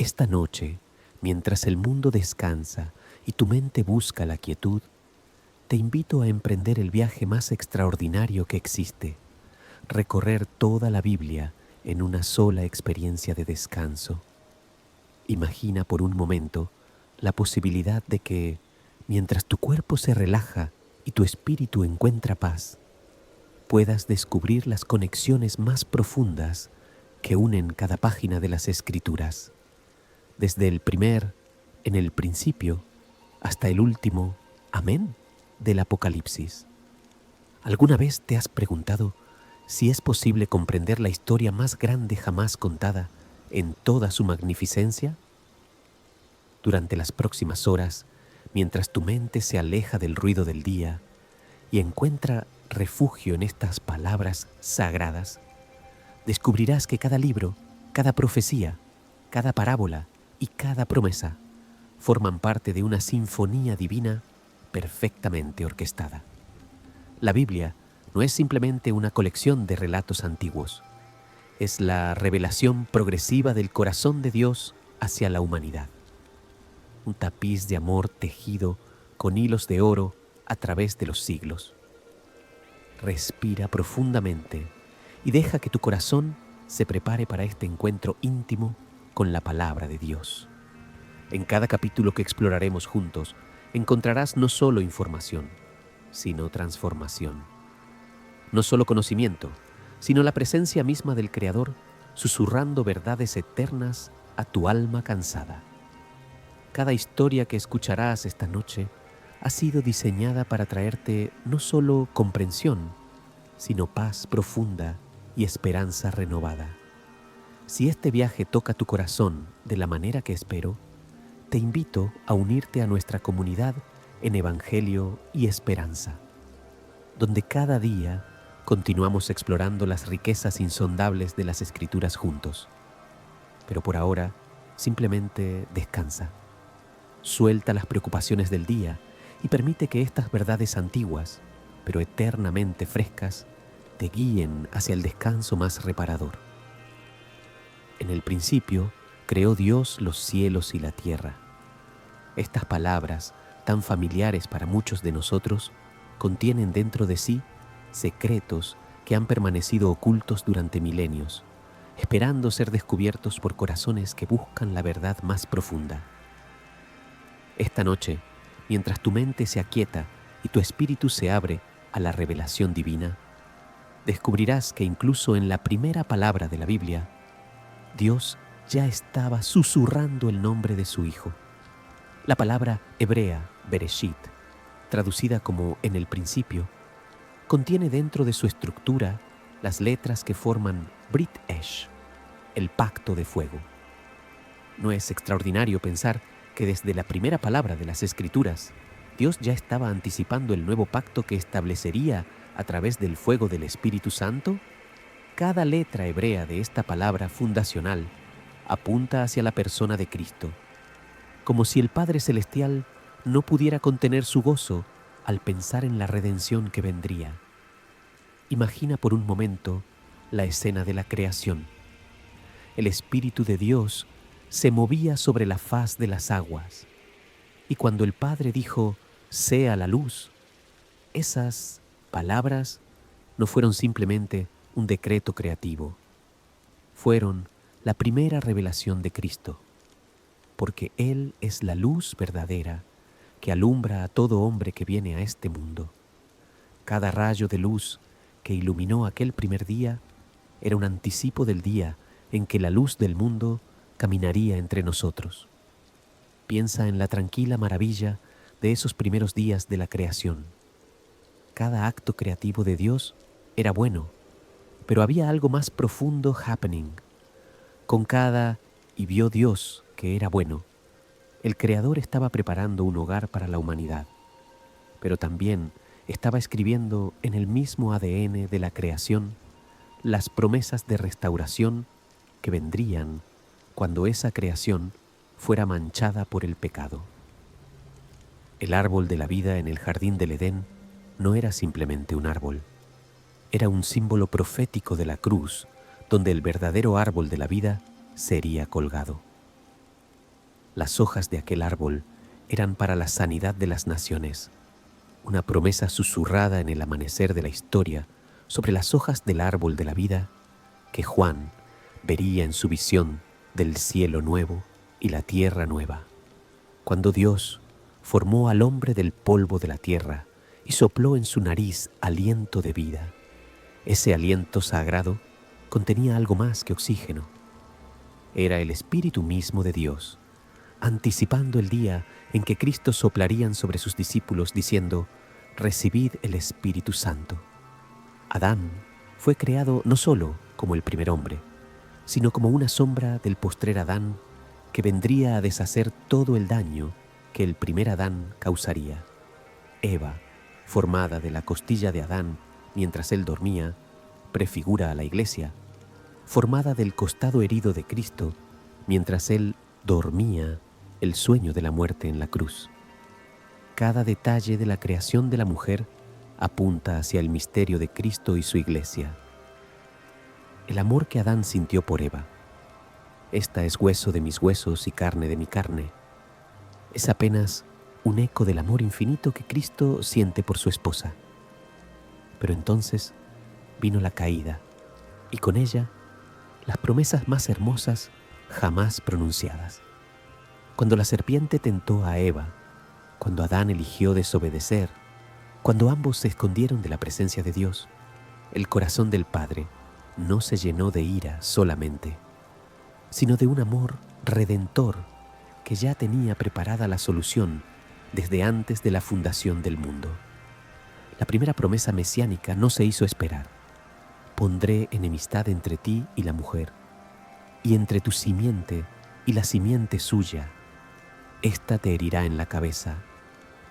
Esta noche, mientras el mundo descansa y tu mente busca la quietud, te invito a emprender el viaje más extraordinario que existe, recorrer toda la Biblia en una sola experiencia de descanso. Imagina por un momento la posibilidad de que, mientras tu cuerpo se relaja y tu espíritu encuentra paz, puedas descubrir las conexiones más profundas que unen cada página de las Escrituras, desde el primer, en el principio, hasta el último, amén, del Apocalipsis. ¿Alguna vez te has preguntado si es posible comprender la historia más grande jamás contada en toda su magnificencia? Durante las próximas horas, mientras tu mente se aleja del ruido del día y encuentra refugio en estas palabras sagradas, descubrirás que cada libro, cada profecía, cada parábola y cada promesa forman parte de una sinfonía divina perfectamente orquestada. La Biblia no es simplemente una colección de relatos antiguos, es la revelación progresiva del corazón de Dios hacia la humanidad. Un tapiz de amor tejido con hilos de oro a través de los siglos. Respira profundamente y deja que tu corazón se prepare para este encuentro íntimo con la palabra de Dios. En cada capítulo que exploraremos juntos, encontrarás no solo información, sino transformación. No solo conocimiento, sino la presencia misma del Creador, susurrando verdades eternas a tu alma cansada. Cada historia que escucharás esta noche ha sido diseñada para traerte no solo comprensión, sino paz profunda y esperanza renovada. Si este viaje toca tu corazón de la manera que espero, te invito a unirte a nuestra comunidad en Evangelio y Esperanza, donde cada día continuamos explorando las riquezas insondables de las Escrituras juntos. Pero por ahora, simplemente descansa. Suelta las preocupaciones del día y permite que estas verdades antiguas, pero eternamente frescas, te guíen hacia el descanso más reparador. En el principio creó Dios los cielos y la tierra. Estas palabras, tan familiares para muchos de nosotros, contienen dentro de sí secretos que han permanecido ocultos durante milenios, esperando ser descubiertos por corazones que buscan la verdad más profunda. Esta noche, mientras tu mente se aquieta y tu espíritu se abre a la revelación divina, descubrirás que incluso en la primera palabra de la Biblia, Dios ya estaba susurrando el nombre de su Hijo. La palabra hebrea, Bereshit, traducida como en el principio, contiene dentro de su estructura las letras que forman Brit Esh, el pacto de fuego. ¿No es extraordinario pensar que desde la primera palabra de las Escrituras, Dios ya estaba anticipando el nuevo pacto que establecería a través del fuego del Espíritu Santo? Cada letra hebrea de esta palabra fundacional apunta hacia la persona de Cristo, como si el Padre Celestial no pudiera contener su gozo al pensar en la redención que vendría. Imagina por un momento la escena de la creación. El Espíritu de Dios se movía sobre la faz de las aguas, y cuando el Padre dijo, «Sea la luz», esas palabras no fueron simplemente un decreto creativo, fueron la primera revelación de Cristo, porque Él es la luz verdadera que alumbra a todo hombre que viene a este mundo. Cada rayo de luz que iluminó aquel primer día era un anticipo del día en que la luz del mundo caminaría entre nosotros. Piensa en la tranquila maravilla de esos primeros días de la creación. Cada acto creativo de Dios era bueno, pero había algo más profundo happening. Con cada «y vio Dios que era bueno», el Creador estaba preparando un hogar para la humanidad, pero también estaba escribiendo en el mismo ADN de la creación las promesas de restauración que vendrían cuando esa creación fuera manchada por el pecado. El árbol de la vida en el jardín del Edén no era simplemente un árbol, era un símbolo profético de la cruz donde el verdadero árbol de la vida sería colgado. Las hojas de aquel árbol eran para la sanidad de las naciones, una promesa susurrada en el amanecer de la historia sobre las hojas del árbol de la vida que Juan vería en su visión del cielo nuevo y la tierra nueva, cuando Dios formó al hombre del polvo de la tierra y sopló en su nariz aliento de vida. Ese aliento sagrado contenía algo más que oxígeno. Era el Espíritu mismo de Dios, anticipando el día en que Cristo soplarían sobre sus discípulos diciendo: «Recibid el Espíritu Santo». Adán fue creado no solo como el primer hombre, sino como una sombra del postrer Adán que vendría a deshacer todo el daño que el primer Adán causaría. Eva, formada de la costilla de Adán mientras él dormía, prefigura a la Iglesia, formada del costado herido de Cristo mientras él dormía el sueño de la muerte en la cruz. Cada detalle de la creación de la mujer apunta hacia el misterio de Cristo y su Iglesia. El amor que Adán sintió por Eva, «Esta es hueso de mis huesos y carne de mi carne», es apenas un eco del amor infinito que Cristo siente por su esposa. Pero entonces vino la caída y con ella las promesas más hermosas jamás pronunciadas. Cuando la serpiente tentó a Eva, cuando Adán eligió desobedecer, cuando ambos se escondieron de la presencia de Dios, el corazón del Padre no se llenó de ira solamente, sino de un amor redentor que ya tenía preparada la solución desde antes de la fundación del mundo. La primera promesa mesiánica no se hizo esperar. «Pondré enemistad entre ti y la mujer, y entre tu simiente y la simiente suya. Esta te herirá en la cabeza,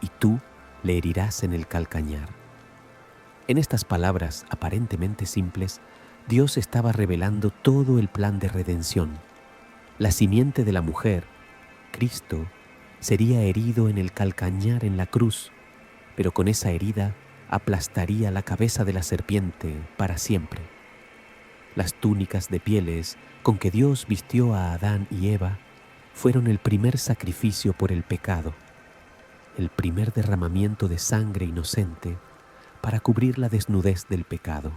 y tú le herirás en el calcañar». En estas palabras aparentemente simples, Dios estaba revelando todo el plan de redención. La simiente de la mujer, Cristo, sería herido en el calcañar en la cruz, pero con esa herida aplastaría la cabeza de la serpiente para siempre. Las túnicas de pieles con que Dios vistió a Adán y Eva fueron el primer sacrificio por el pecado, el primer derramamiento de sangre inocente para cubrir la desnudez del pecado.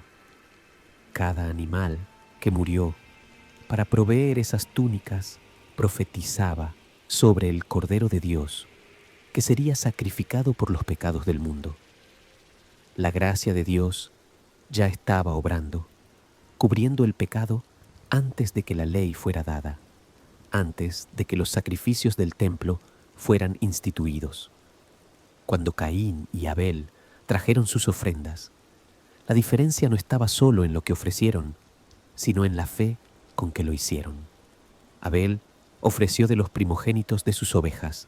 Cada animal que murió para proveer esas túnicas profetizaba sobre el Cordero de Dios que sería sacrificado por los pecados del mundo. La gracia de Dios ya estaba obrando, cubriendo el pecado antes de que la ley fuera dada, antes de que los sacrificios del templo fueran instituidos. Cuando Caín y Abel trajeron sus ofrendas, la diferencia no estaba solo en lo que ofrecieron, sino en la fe con que lo hicieron. Abel ofreció de los primogénitos de sus ovejas,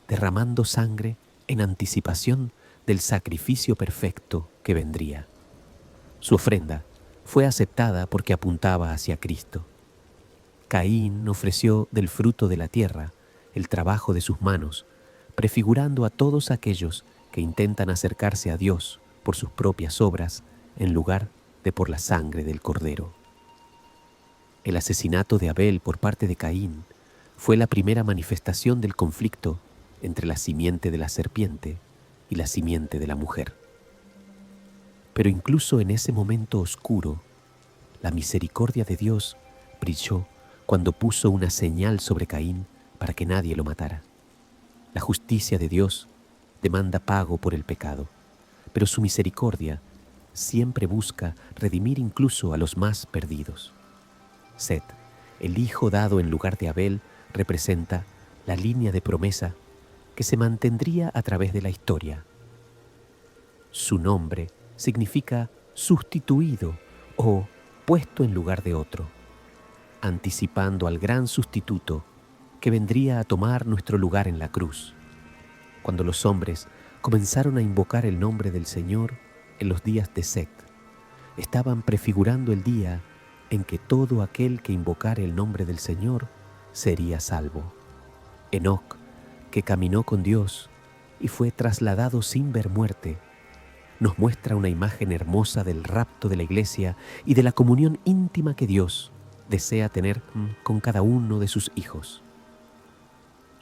derramando sangre en anticipación del sacrificio perfecto que vendría. Su ofrenda fue aceptada porque apuntaba hacia Cristo. Caín ofreció del fruto de la tierra, el trabajo de sus manos, prefigurando a todos aquellos que intentan acercarse a Dios por sus propias obras en lugar de por la sangre del Cordero. El asesinato de Abel por parte de Caín fue la primera manifestación del conflicto entre la simiente de la serpiente y la simiente de la mujer. Pero incluso en ese momento oscuro, la misericordia de Dios brilló cuando puso una señal sobre Caín para que nadie lo matara. La justicia de Dios demanda pago por el pecado, pero su misericordia siempre busca redimir incluso a los más perdidos. Set, el hijo dado en lugar de Abel, representa la línea de promesa que se mantendría a través de la historia. Su nombre significa sustituido o puesto en lugar de otro, anticipando al gran sustituto que vendría a tomar nuestro lugar en la cruz. Cuando los hombres comenzaron a invocar el nombre del Señor en los días de Set, estaban prefigurando el día en que todo aquel que invocara el nombre del Señor sería salvo. Enoc, que caminó con Dios y fue trasladado sin ver muerte, nos muestra una imagen hermosa del rapto de la Iglesia y de la comunión íntima que Dios desea tener con cada uno de sus hijos.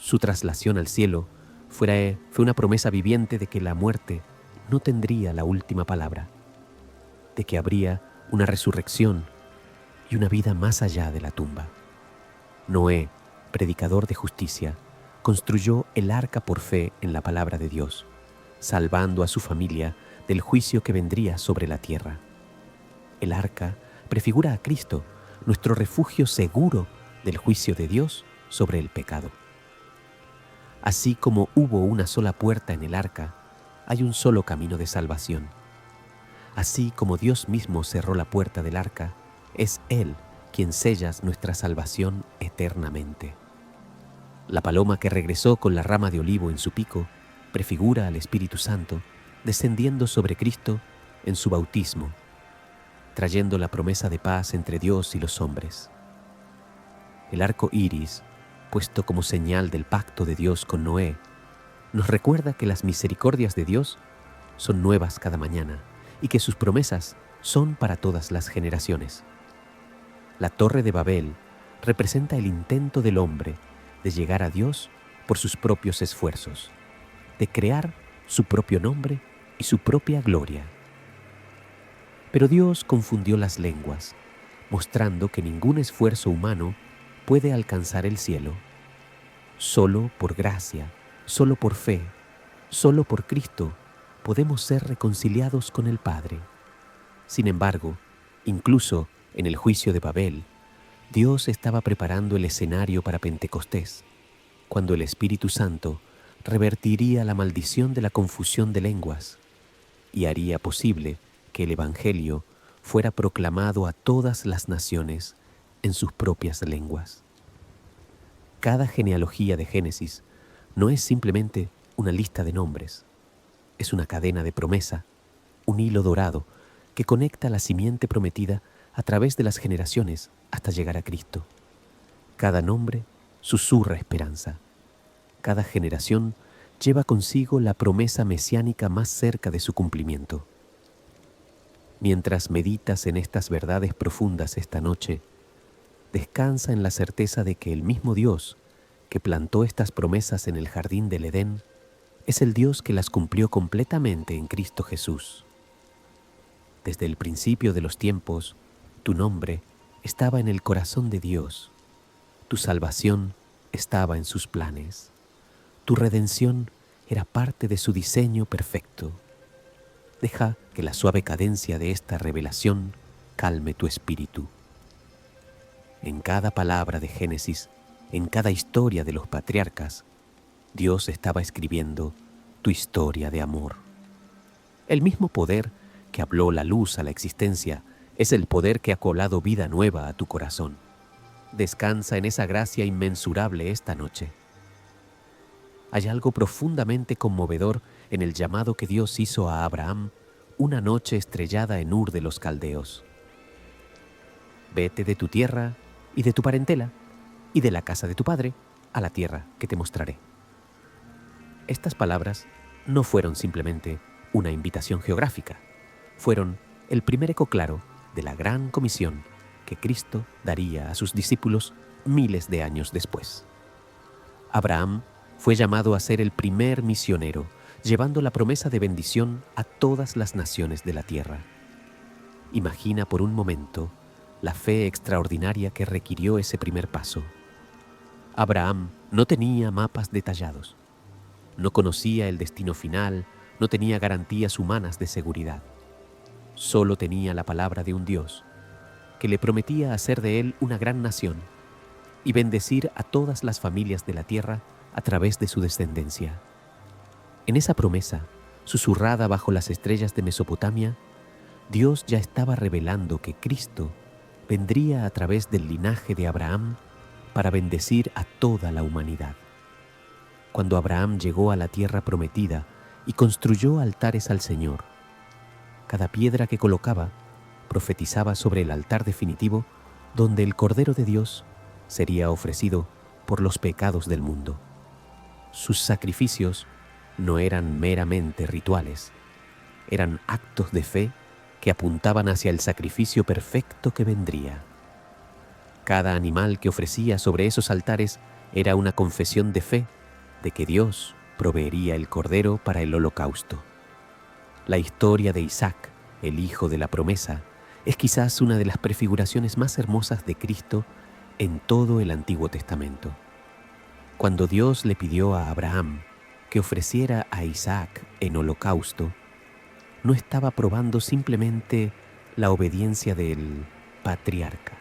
Su traslación al cielo fue una promesa viviente de que la muerte no tendría la última palabra, de que habría una resurrección y una vida más allá de la tumba. Noé, predicador de justicia, construyó el arca por fe en la palabra de Dios, salvando a su familia del juicio que vendría sobre la tierra. El arca prefigura a Cristo, nuestro refugio seguro del juicio de Dios sobre el pecado. Así como hubo una sola puerta en el arca, hay un solo camino de salvación. Así como Dios mismo cerró la puerta del arca, es Él quien sella nuestra salvación eternamente. La paloma que regresó con la rama de olivo en su pico prefigura al Espíritu Santo descendiendo sobre Cristo en su bautismo, trayendo la promesa de paz entre Dios y los hombres. El arco iris, puesto como señal del pacto de Dios con Noé, nos recuerda que las misericordias de Dios son nuevas cada mañana y que sus promesas son para todas las generaciones. La Torre de Babel representa el intento del hombre de llegar a Dios por sus propios esfuerzos, de crear su propio nombre y su propia gloria. Pero Dios confundió las lenguas, mostrando que ningún esfuerzo humano puede alcanzar el cielo. Solo por gracia, solo por fe, solo por Cristo podemos ser reconciliados con el Padre. Sin embargo, incluso en el juicio de Babel, Dios estaba preparando el escenario para Pentecostés, cuando el Espíritu Santo revertiría la maldición de la confusión de lenguas y haría posible que el Evangelio fuera proclamado a todas las naciones en sus propias lenguas. Cada genealogía de Génesis no es simplemente una lista de nombres, es una cadena de promesa, un hilo dorado que conecta la simiente prometida a través de las generaciones hasta llegar a Cristo. Cada nombre susurra esperanza. Cada generación lleva consigo la promesa mesiánica más cerca de su cumplimiento. Mientras meditas en estas verdades profundas esta noche, descansa en la certeza de que el mismo Dios que plantó estas promesas en el jardín del Edén es el Dios que las cumplió completamente en Cristo Jesús. Desde el principio de los tiempos, tu nombre estaba en el corazón de Dios. Tu salvación estaba en sus planes. Tu redención era parte de su diseño perfecto. Deja que la suave cadencia de esta revelación calme tu espíritu. En cada palabra de Génesis, en cada historia de los patriarcas, Dios estaba escribiendo tu historia de amor. El mismo poder que habló la luz a la existencia es el poder que ha colado vida nueva a tu corazón. Descansa en esa gracia inmensurable esta noche. Hay algo profundamente conmovedor en el llamado que Dios hizo a Abraham una noche estrellada en Ur de los Caldeos. Vete de tu tierra y de tu parentela y de la casa de tu padre a la tierra que te mostraré. Estas palabras no fueron simplemente una invitación geográfica, fueron el primer eco claro de la gran comisión que Cristo daría a sus discípulos miles de años después. Abraham fue llamado a ser el primer misionero, llevando la promesa de bendición a todas las naciones de la tierra. Imagina por un momento la fe extraordinaria que requirió ese primer paso. Abraham no tenía mapas detallados, no conocía el destino final, no tenía garantías humanas de seguridad. Solo tenía la palabra de un Dios que le prometía hacer de él una gran nación y bendecir a todas las familias de la tierra a través de su descendencia. En esa promesa, susurrada bajo las estrellas de Mesopotamia, Dios ya estaba revelando que Cristo vendría a través del linaje de Abraham para bendecir a toda la humanidad. Cuando Abraham llegó a la tierra prometida y construyó altares al Señor, cada piedra que colocaba profetizaba sobre el altar definitivo donde el Cordero de Dios sería ofrecido por los pecados del mundo. Sus sacrificios no eran meramente rituales, eran actos de fe que apuntaban hacia el sacrificio perfecto que vendría. Cada animal que ofrecía sobre esos altares Era una confesión de fe de que Dios proveería el cordero para el holocausto. La historia de Isaac, el hijo de la promesa, es quizás una de las prefiguraciones más hermosas de Cristo en todo el Antiguo Testamento. Cuando Dios le pidió a Abraham que ofreciera a Isaac en holocausto, no estaba probando simplemente la obediencia del patriarca.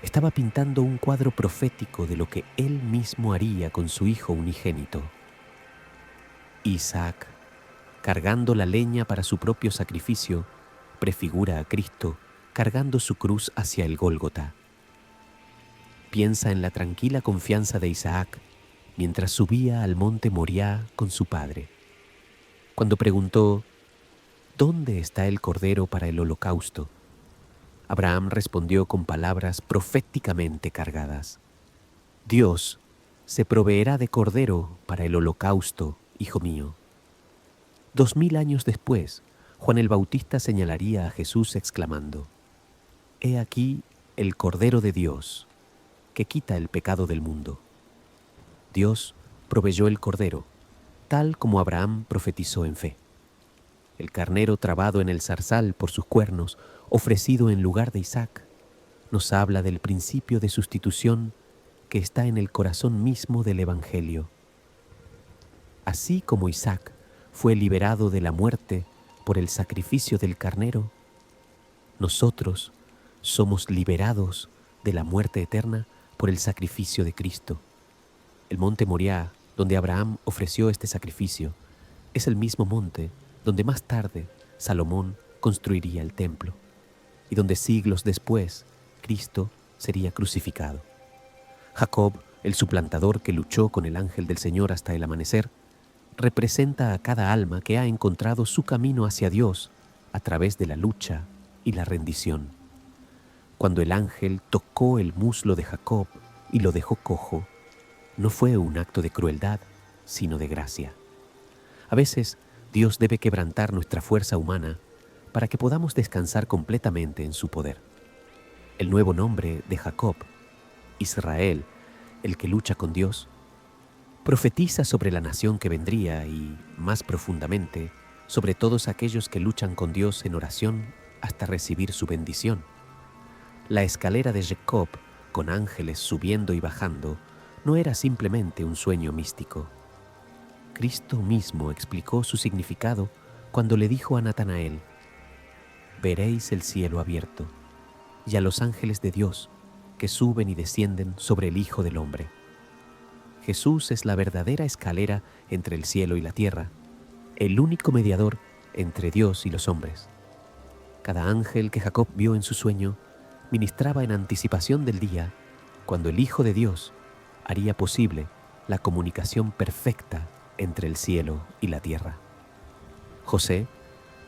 Estaba pintando un cuadro profético de lo que él mismo haría con su hijo unigénito. Isaac, cargando la leña para su propio sacrificio, prefigura a Cristo cargando su cruz hacia el Gólgota. Piensa en la tranquila confianza de Isaac mientras subía al monte Moriah con su padre. Cuando preguntó, ¿dónde está el cordero para el holocausto?, Abraham respondió con palabras proféticamente cargadas. Dios se proveerá de cordero para el holocausto, hijo mío. 2000 años después, Juan el Bautista señalaría a Jesús exclamando, «He aquí el Cordero de Dios, que quita el pecado del mundo». Dios proveyó el cordero, tal como Abraham profetizó en fe. El carnero trabado en el zarzal por sus cuernos, ofrecido en lugar de Isaac, nos habla del principio de sustitución que está en el corazón mismo del Evangelio. Así como Isaac fue liberado de la muerte por el sacrificio del carnero, nosotros somos liberados de la muerte eterna por el sacrificio de Cristo. El monte Moriah, donde Abraham ofreció este sacrificio, es el mismo monte donde más tarde Salomón construiría el templo y donde siglos después Cristo sería crucificado. Jacob, el suplantador que luchó con el ángel del Señor hasta el amanecer, representa a cada alma que ha encontrado su camino hacia Dios a través de la lucha y la rendición. Cuando el ángel tocó el muslo de Jacob y lo dejó cojo, no fue un acto de crueldad, sino de gracia. A veces, Dios debe quebrantar nuestra fuerza humana para que podamos descansar completamente en su poder. El nuevo nombre de Jacob, Israel, el que lucha con Dios, profetiza sobre la nación que vendría y, más profundamente, sobre todos aquellos que luchan con Dios en oración hasta recibir su bendición. La escalera de Jacob, con ángeles subiendo y bajando, no era simplemente un sueño místico. Cristo mismo explicó su significado cuando le dijo a Natanael, «Veréis el cielo abierto y a los ángeles de Dios que suben y descienden sobre el Hijo del Hombre». Jesús es la verdadera escalera entre el cielo y la tierra, el único mediador entre Dios y los hombres. Cada ángel que Jacob vio en su sueño ministraba en anticipación del día cuando el Hijo de Dios haría posible la comunicación perfecta entre el cielo y la tierra. José,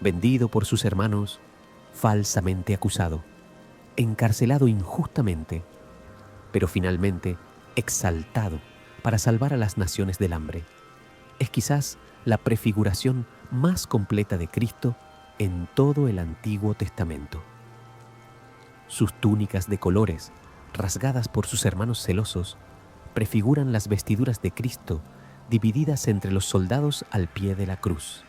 vendido por sus hermanos, falsamente acusado, encarcelado injustamente, pero finalmente exaltado para salvar a las naciones del hambre, es quizás la prefiguración más completa de Cristo en todo el Antiguo Testamento. Sus túnicas de colores, rasgadas por sus hermanos celosos, prefiguran las vestiduras de Cristo divididas entre los soldados al pie de la cruz.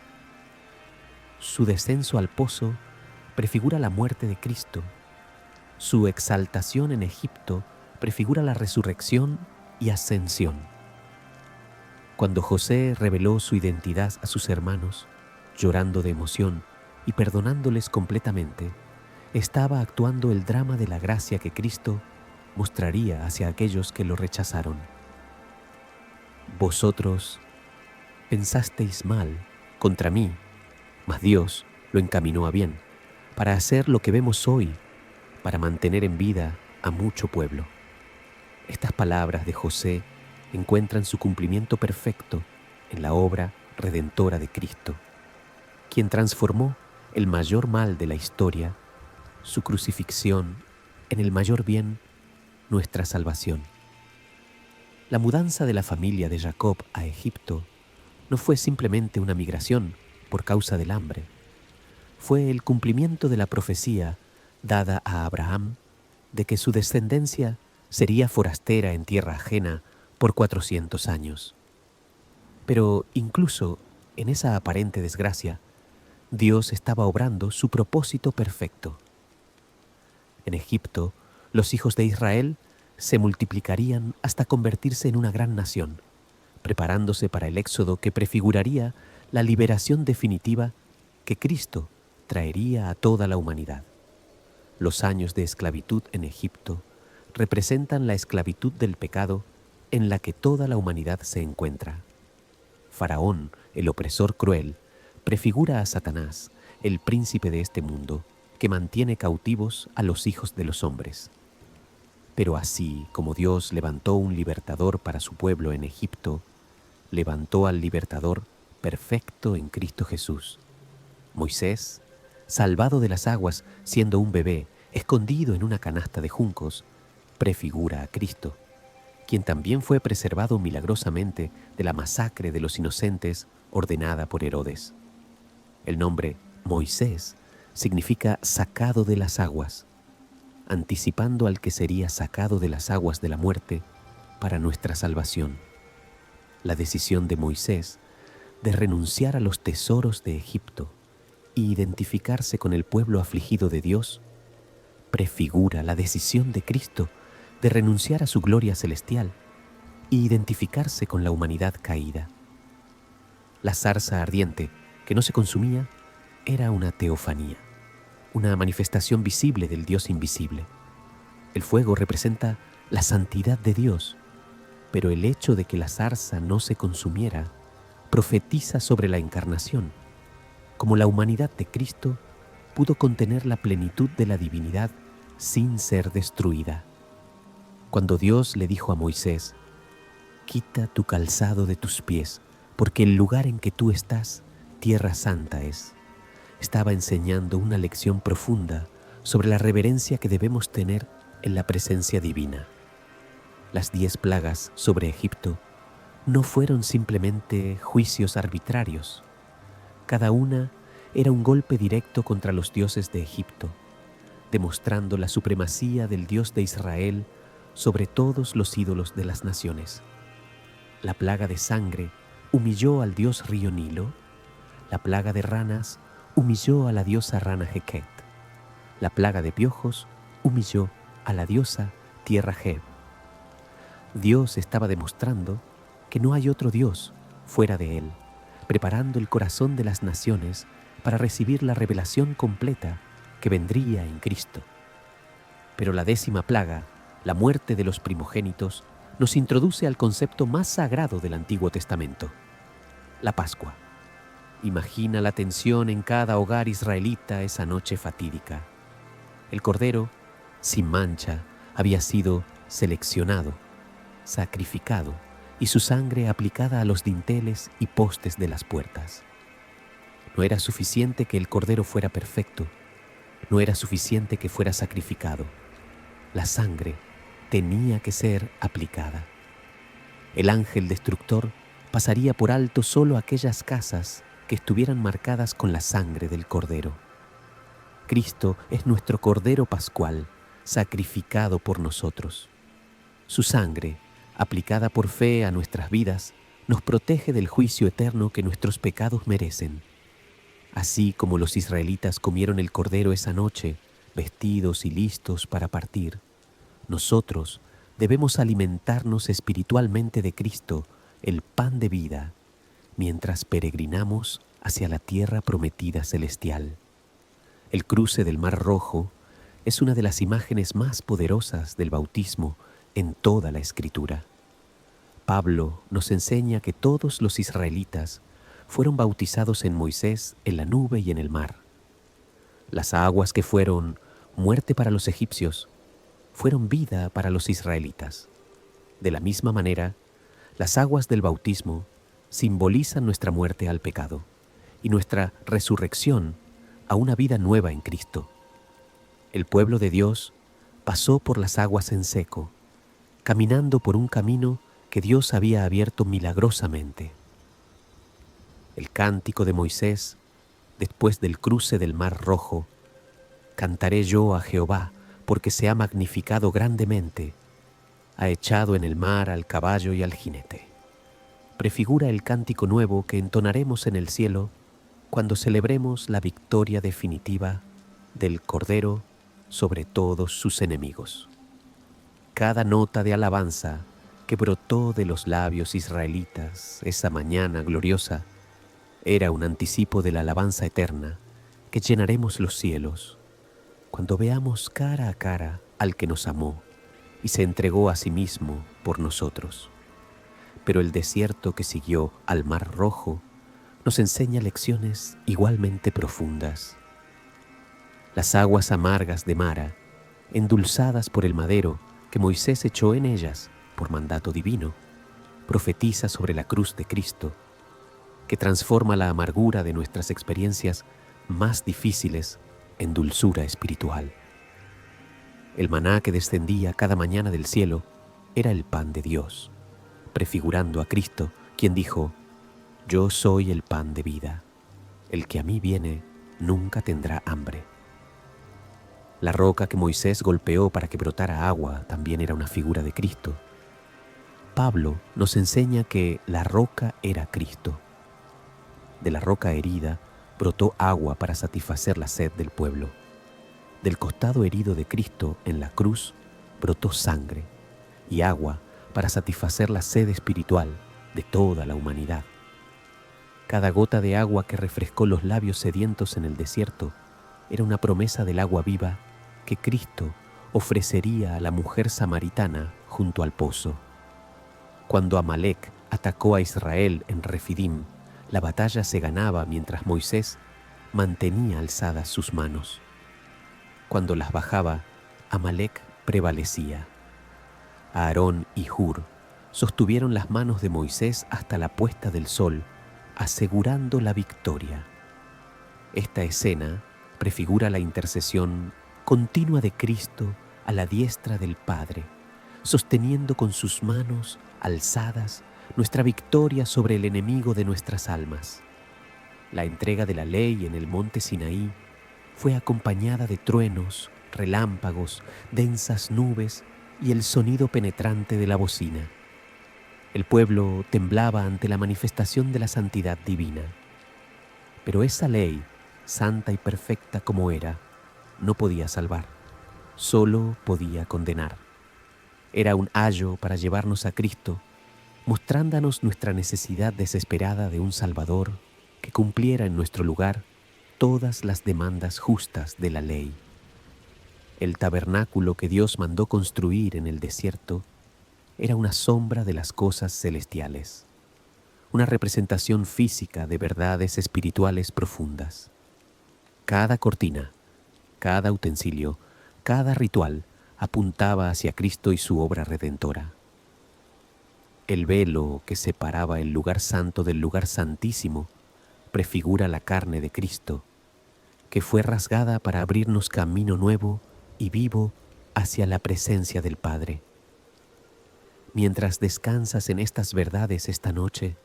Su descenso al pozo prefigura la muerte de Cristo. Su exaltación en Egipto prefigura la resurrección y ascensión. Cuando José reveló su identidad a sus hermanos, llorando de emoción y perdonándoles completamente, estaba actuando el drama de la gracia que Cristo mostraría hacia aquellos que lo rechazaron. Vosotros pensasteis mal contra mí, mas Dios lo encaminó a bien, para hacer lo que vemos hoy, para mantener en vida a mucho pueblo. Estas palabras de José encuentran su cumplimiento perfecto en la obra redentora de Cristo, quien transformó el mayor mal de la historia, su crucifixión, en el mayor bien, nuestra salvación. La mudanza de la familia de Jacob a Egipto no fue simplemente una migración por causa del hambre. Fue el cumplimiento de la profecía dada a Abraham de que su descendencia sería forastera en tierra ajena por 400 años. Pero incluso en esa aparente desgracia, Dios estaba obrando su propósito perfecto. En Egipto, los hijos de Israel se multiplicarían hasta convertirse en una gran nación, preparándose para el éxodo que prefiguraría la liberación definitiva que Cristo traería a toda la humanidad. Los años de esclavitud en Egipto representan la esclavitud del pecado en la que toda la humanidad se encuentra. Faraón, el opresor cruel, prefigura a Satanás, el príncipe de este mundo, que mantiene cautivos a los hijos de los hombres. Pero así como Dios levantó un libertador para su pueblo en Egipto, levantó al libertador perfecto en Cristo Jesús. Moisés, salvado de las aguas siendo un bebé, escondido en una canasta de juncos, prefigura a Cristo, quien también fue preservado milagrosamente de la masacre de los inocentes ordenada por Herodes. El nombre Moisés significa sacado de las aguas, anticipando al que sería sacado de las aguas de la muerte para nuestra salvación. La decisión de Moisés de renunciar a los tesoros de Egipto y identificarse con el pueblo afligido de Dios prefigura la decisión de Cristo de renunciar a su gloria celestial e identificarse con la humanidad caída. La zarza ardiente que no se consumía era una teofanía, una manifestación visible del Dios invisible. El fuego representa la santidad de Dios, pero el hecho de que la zarza no se consumiera profetiza sobre la encarnación, como la humanidad de Cristo pudo contener la plenitud de la divinidad sin ser destruida. Cuando Dios le dijo a Moisés: «Quita tu calzado de tus pies, porque el lugar en que tú estás, tierra santa es», estaba enseñando una lección profunda sobre la reverencia que debemos tener en la presencia divina. Las 10 plagas sobre Egipto no fueron simplemente juicios arbitrarios. Cada una era un golpe directo contra los dioses de Egipto, demostrando la supremacía del Dios de Israel sobre todos los ídolos de las naciones. La plaga de sangre humilló al dios río Nilo. La plaga de ranas humilló a la diosa rana Heket. La plaga de piojos humilló a la diosa tierra Heb. Dios estaba demostrando que no hay otro Dios fuera de Él, preparando el corazón de las naciones para recibir la revelación completa que vendría en Cristo. Pero la 10ª plaga, la muerte de los primogénitos, nos introduce al concepto más sagrado del Antiguo Testamento: la Pascua. Imagina la tensión en cada hogar israelita esa noche fatídica. El cordero, sin mancha, había sido seleccionado, sacrificado y su sangre aplicada a los dinteles y postes de las puertas. No era suficiente que el cordero fuera perfecto, no era suficiente que fuera sacrificado. La sangre tenía que ser aplicada. El ángel destructor pasaría por alto solo aquellas casas que estuvieran marcadas con la sangre del cordero. Cristo es nuestro cordero pascual, sacrificado por nosotros. Su sangre, aplicada por fe a nuestras vidas, nos protege del juicio eterno que nuestros pecados merecen. Así como los israelitas comieron el cordero esa noche, vestidos y listos para partir, nosotros debemos alimentarnos espiritualmente de Cristo, el pan de vida, mientras peregrinamos hacia la tierra prometida celestial. El cruce del Mar Rojo es una de las imágenes más poderosas del bautismo en toda la Escritura. Pablo nos enseña que todos los israelitas fueron bautizados en Moisés en la nube y en el mar. Las aguas que fueron muerte para los egipcios fueron vida para los israelitas. De la misma manera, las aguas del bautismo simbolizan nuestra muerte al pecado y nuestra resurrección a una vida nueva en Cristo. El pueblo de Dios pasó por las aguas en seco, caminando por un camino que Dios había abierto milagrosamente. El cántico de Moisés, después del cruce del Mar Rojo: «Cantaré yo a Jehová, porque se ha magnificado grandemente. ha echado en el mar al caballo y al jinete. Prefigura el cántico nuevo que entonaremos en el cielo cuando celebremos la victoria definitiva del Cordero sobre todos sus enemigos. Cada nota de alabanza que brotó de los labios israelitas esa mañana gloriosa era un anticipo de la alabanza eterna que llenaremos los cielos cuando veamos cara a cara al que nos amó y se entregó a sí mismo por nosotros. Pero el desierto que siguió al Mar Rojo nos enseña lecciones igualmente profundas. Las aguas amargas de Mara, endulzadas por el madero que Moisés echó en ellas por mandato divino, profetiza sobre la cruz de Cristo, que transforma la amargura de nuestras experiencias más difíciles en dulzura espiritual. El maná que descendía cada mañana del cielo era el pan de Dios, prefigurando a Cristo, quien dijo: «Yo soy el pan de vida. El que a mí viene nunca tendrá hambre». La roca que Moisés golpeó para que brotara agua también era una figura de Cristo. Pablo nos enseña que la roca era Cristo. De la roca herida brotó agua para satisfacer la sed del pueblo. Del costado herido de Cristo en la cruz brotó sangre y agua para satisfacer la sed espiritual de toda la humanidad. Cada gota de agua que refrescó los labios sedientos en el desierto era una promesa del agua viva que Cristo ofrecería a la mujer samaritana junto al pozo. Cuando Amalek atacó a Israel en Refidim, la batalla se ganaba mientras Moisés mantenía alzadas sus manos. Cuando las bajaba, Amalek prevalecía. Aarón y Hur sostuvieron las manos de Moisés hasta la puesta del sol, asegurando la victoria. Esta escena prefigura la intercesión continua de Cristo a la diestra del Padre, sosteniendo con sus manos alzadas nuestra victoria sobre el enemigo de nuestras almas. La entrega de la ley en el monte Sinaí fue acompañada de truenos, relámpagos, densas nubes y el sonido penetrante de la bocina. El pueblo temblaba ante la manifestación de la santidad divina. Pero esa ley, santa y perfecta como era, no podía salvar, solo podía condenar. Era un ayo para llevarnos a Cristo, mostrándonos nuestra necesidad desesperada de un Salvador que cumpliera en nuestro lugar todas las demandas justas de la ley. El tabernáculo que Dios mandó construir en el desierto era una sombra de las cosas celestiales, una representación física de verdades espirituales profundas. Cada cortina, cada utensilio, cada ritual apuntaba hacia Cristo y su obra redentora. El velo que separaba el lugar santo del lugar santísimo prefigura la carne de Cristo, que fue rasgada para abrirnos camino nuevo y vivo hacia la presencia del Padre. Mientras descansas en estas verdades esta noche,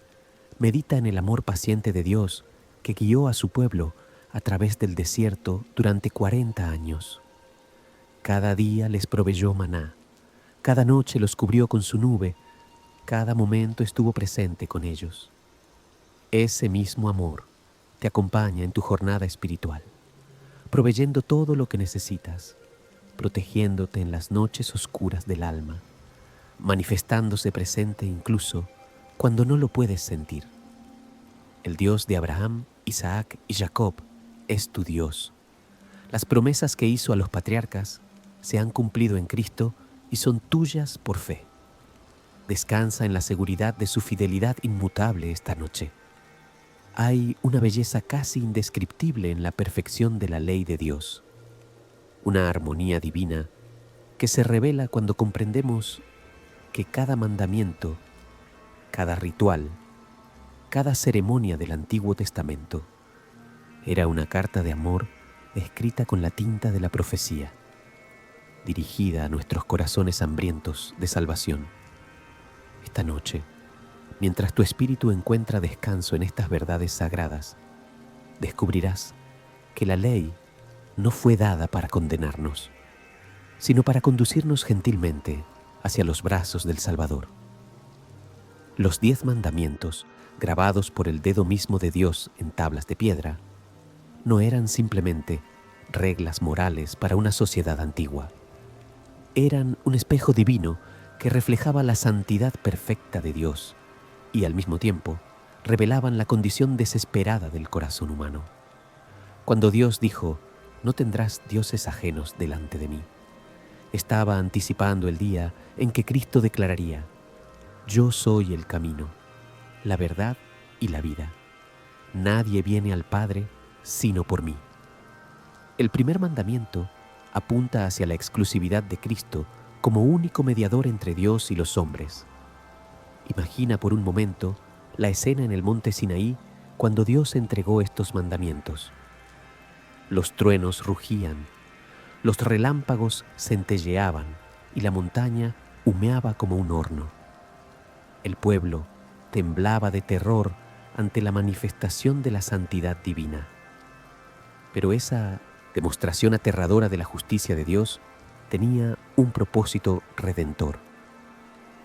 medita en el amor paciente de Dios que guió a su pueblo a través del desierto durante 40 años. Cada día les proveyó maná, cada noche los cubrió con su nube, cada momento estuvo presente con ellos. Ese mismo amor te acompaña en tu jornada espiritual, proveyendo todo lo que necesitas, protegiéndote en las noches oscuras del alma, manifestándose presente incluso cuando no lo puedes sentir. El Dios de Abraham, Isaac y Jacob es tu Dios. Las promesas que hizo a los patriarcas se han cumplido en Cristo y son tuyas por fe. Descansa en la seguridad de su fidelidad inmutable esta noche. Hay una belleza casi indescriptible en la perfección de la ley de Dios, una armonía divina que se revela cuando comprendemos que cada mandamiento, cada ritual, cada ceremonia del Antiguo Testamento era una carta de amor escrita con la tinta de la profecía, dirigida a nuestros corazones hambrientos de salvación. Esta noche, mientras tu espíritu encuentra descanso en estas verdades sagradas, descubrirás que la ley no fue dada para condenarnos, sino para conducirnos gentilmente hacia los brazos del Salvador. Los 10 mandamientos, grabados por el dedo mismo de Dios en tablas de piedra, no eran simplemente reglas morales para una sociedad antigua. Eran un espejo divino que reflejaba la santidad perfecta de Dios y al mismo tiempo revelaban la condición desesperada del corazón humano. Cuando Dios dijo, «No tendrás dioses ajenos delante de mí», estaba anticipando el día en que Cristo declararía, «Yo soy el camino, la verdad y la vida. Nadie viene al Padre sino por mí». El primer mandamiento apunta hacia la exclusividad de Cristo como único mediador entre Dios y los hombres. Imagina por un momento la escena en el monte Sinaí cuando Dios entregó estos mandamientos. Los truenos rugían, los relámpagos centelleaban y la montaña humeaba como un horno. El pueblo temblaba de terror ante la manifestación de la santidad divina. Pero esa demostración aterradora de la justicia de Dios tenía un propósito redentor: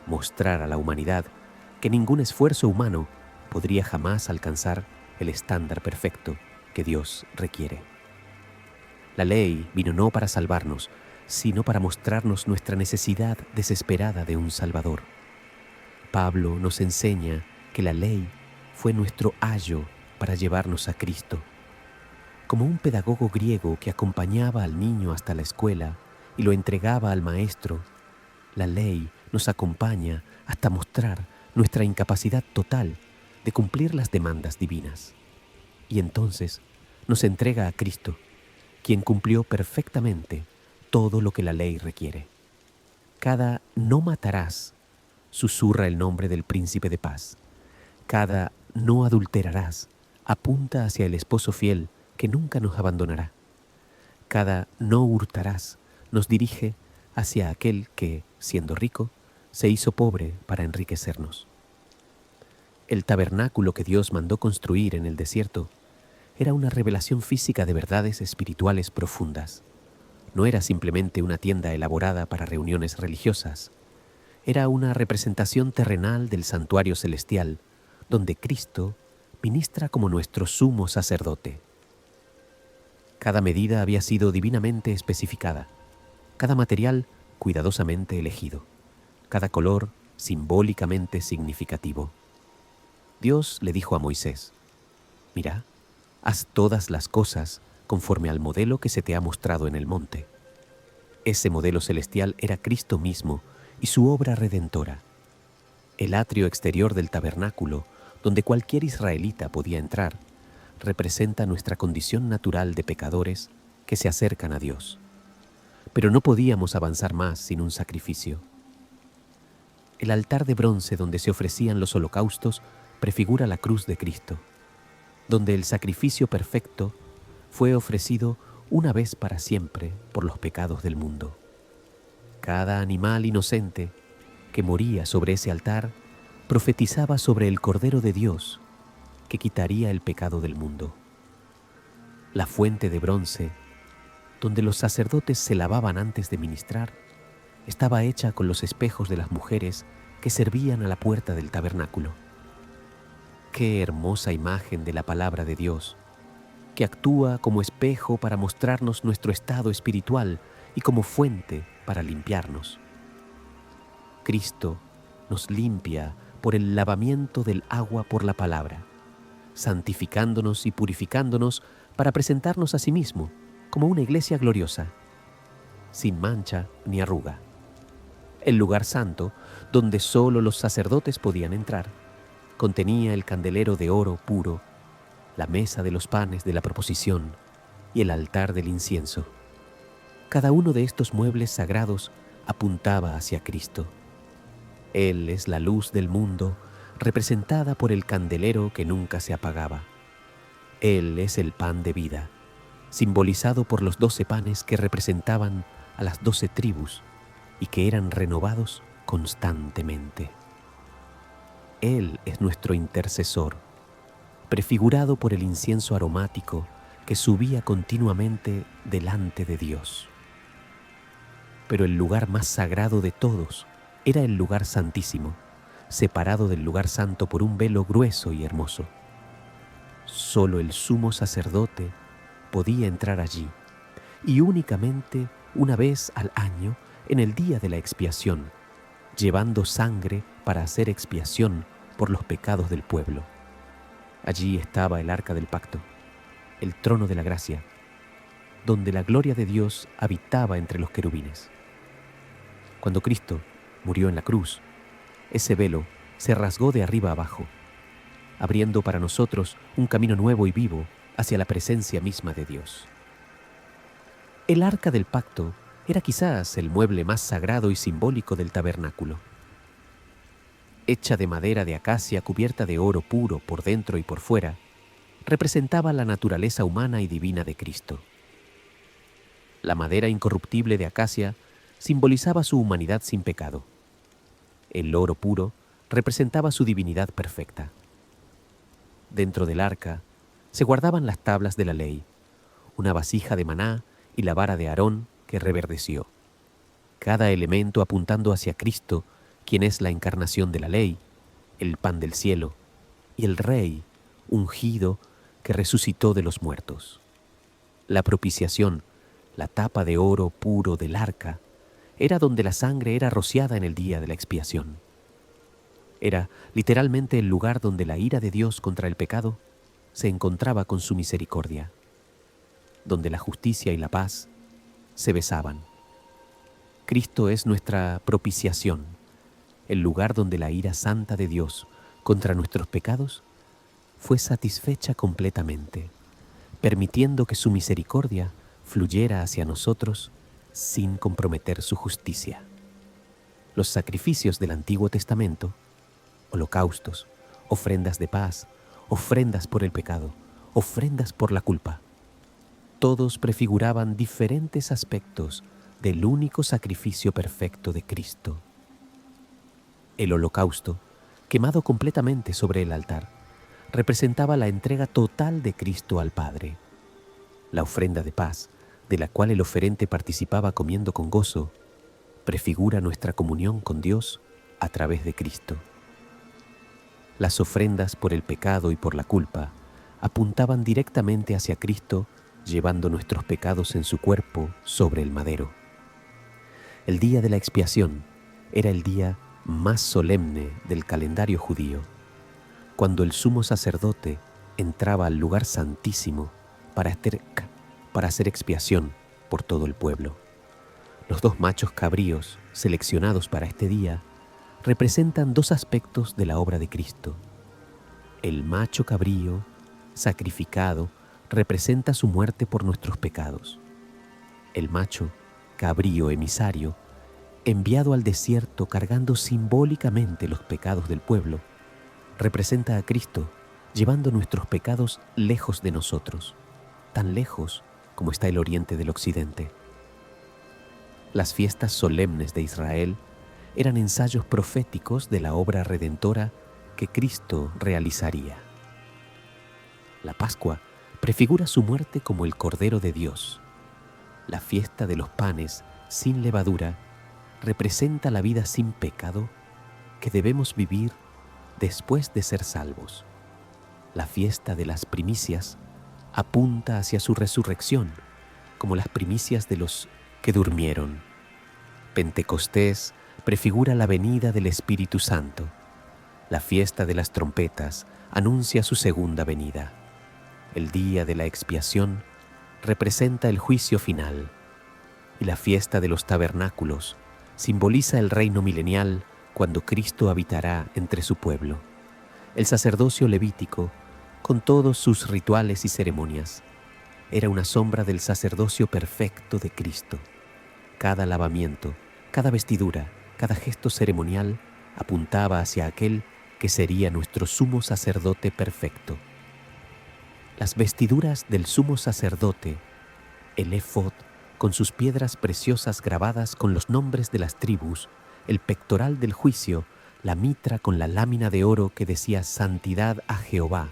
mostrar a la humanidad que ningún esfuerzo humano podría jamás alcanzar el estándar perfecto que Dios requiere. La ley vino no para salvarnos, sino para mostrarnos nuestra necesidad desesperada de un Salvador. Pablo nos enseña que la ley fue nuestro ayo para llevarnos a Cristo. Como un pedagogo griego que acompañaba al niño hasta la escuela y lo entregaba al maestro, la ley nos acompaña hasta mostrar nuestra incapacidad total de cumplir las demandas divinas. Y entonces nos entrega a Cristo, quien cumplió perfectamente todo lo que la ley requiere. Cada «no matarás» susurra el nombre del príncipe de paz. Cada «no adulterarás» apunta hacia el esposo fiel que nunca nos abandonará. Cada «no hurtarás» nos dirige hacia aquel que, siendo rico, se hizo pobre para enriquecernos. El tabernáculo que Dios mandó construir en el desierto era una revelación física de verdades espirituales profundas. No era simplemente una tienda elaborada para reuniones religiosas. Era una representación terrenal del santuario celestial, donde Cristo ministra como nuestro sumo sacerdote. Cada medida había sido divinamente especificada, cada material cuidadosamente elegido, cada color simbólicamente significativo. Dios le dijo a Moisés, «Mira, haz todas las cosas conforme al modelo que se te ha mostrado en el monte». Ese modelo celestial era Cristo mismo y su obra redentora. El atrio exterior del tabernáculo, donde cualquier israelita podía entrar, representa nuestra condición natural de pecadores que se acercan a Dios. Pero no podíamos avanzar más sin un sacrificio. El altar de bronce donde se ofrecían los holocaustos prefigura la cruz de Cristo, donde el sacrificio perfecto fue ofrecido una vez para siempre por los pecados del mundo. Cada animal inocente que moría sobre ese altar profetizaba sobre el Cordero de Dios que quitaría el pecado del mundo. La fuente de bronce, donde los sacerdotes se lavaban antes de ministrar, estaba hecha con los espejos de las mujeres que servían a la puerta del tabernáculo. Qué hermosa imagen de la palabra de Dios, que actúa como espejo para mostrarnos nuestro estado espiritual y como fuente para limpiarnos. Cristo nos limpia por el lavamiento del agua por la palabra, santificándonos y purificándonos para presentarnos a sí mismo como una iglesia gloriosa, sin mancha ni arruga. El lugar santo, donde solo los sacerdotes podían entrar, contenía el candelero de oro puro, la mesa de los panes de la proposición y el altar del incienso. Cada uno de estos muebles sagrados apuntaba hacia Cristo. Él es la luz del mundo, representada por el candelero que nunca se apagaba. Él es el pan de vida, simbolizado por los 12 panes que representaban a las 12 tribus y que eran renovados constantemente. Él es nuestro intercesor, prefigurado por el incienso aromático que subía continuamente delante de Dios. Pero el lugar más sagrado de todos era el lugar santísimo, separado del lugar santo por un velo grueso y hermoso. Solo el sumo sacerdote podía entrar allí, y únicamente una vez al año, en el día de la expiación, llevando sangre para hacer expiación por los pecados del pueblo. Allí estaba el arca del pacto, el trono de la gracia, donde la gloria de Dios habitaba entre los querubines. Cuando Cristo murió en la cruz, ese velo se rasgó de arriba abajo, abriendo para nosotros un camino nuevo y vivo hacia la presencia misma de Dios. El arca del pacto era quizás el mueble más sagrado y simbólico del tabernáculo. Hecha de madera de acacia cubierta de oro puro por dentro y por fuera, representaba la naturaleza humana y divina de Cristo. La madera incorruptible de acacia simbolizaba su humanidad sin pecado. El oro puro representaba su divinidad perfecta. Dentro del arca se guardaban las tablas de la ley, una vasija de maná y la vara de Aarón que reverdeció. Cada elemento apuntando hacia Cristo, quien es la encarnación de la ley, el pan del cielo, y el Rey ungido que resucitó de los muertos. La propiciación, la tapa de oro puro del arca, era donde la sangre era rociada en el día de la expiación. Era literalmente el lugar donde la ira de Dios contra el pecado se encontraba con su misericordia, donde la justicia y la paz se besaban. Cristo es nuestra propiciación, el lugar donde la ira santa de Dios contra nuestros pecados fue satisfecha completamente, permitiendo que su misericordia fluyera hacia nosotros sin comprometer su justicia. Los sacrificios del Antiguo Testamento, holocaustos, ofrendas de paz, ofrendas por el pecado, ofrendas por la culpa, todos prefiguraban diferentes aspectos del único sacrificio perfecto de Cristo. El holocausto, quemado completamente sobre el altar, representaba la entrega total de Cristo al Padre. La ofrenda de paz, de la cual el oferente participaba comiendo con gozo, prefigura nuestra comunión con Dios a través de Cristo. Las ofrendas por el pecado y por la culpa apuntaban directamente hacia Cristo, llevando nuestros pecados en su cuerpo sobre el madero. El día de la expiación era el día más solemne del calendario judío, cuando el sumo sacerdote entraba al lugar santísimo para hacer expiación por todo el pueblo. Los dos machos cabríos seleccionados para este día representan dos aspectos de la obra de Cristo. El macho cabrío, sacrificado, representa su muerte por nuestros pecados. El macho cabrío emisario, enviado al desierto cargando simbólicamente los pecados del pueblo, representa a Cristo llevando nuestros pecados lejos de nosotros, tan lejos como está el oriente del occidente. Las fiestas solemnes de Israel eran ensayos proféticos de la obra redentora que Cristo realizaría. La Pascua prefigura su muerte como el Cordero de Dios. La fiesta de los panes sin levadura representa la vida sin pecado que debemos vivir después de ser salvos. La fiesta de las primicias apunta hacia su resurrección, como las primicias de los que durmieron. Pentecostés prefigura la venida del Espíritu Santo. La fiesta de las trompetas anuncia su segunda venida. El día de la expiación representa el juicio final, y la fiesta de los tabernáculos simboliza el reino milenial cuando Cristo habitará entre su pueblo. El sacerdocio levítico, con todos sus rituales y ceremonias, era una sombra del sacerdocio perfecto de Cristo. Cada lavamiento, cada vestidura, cada gesto ceremonial apuntaba hacia aquel que sería nuestro sumo sacerdote perfecto. Las vestiduras del sumo sacerdote, el efod con sus piedras preciosas grabadas con los nombres de las tribus, el pectoral del juicio, la mitra con la lámina de oro que decía Santidad a Jehová,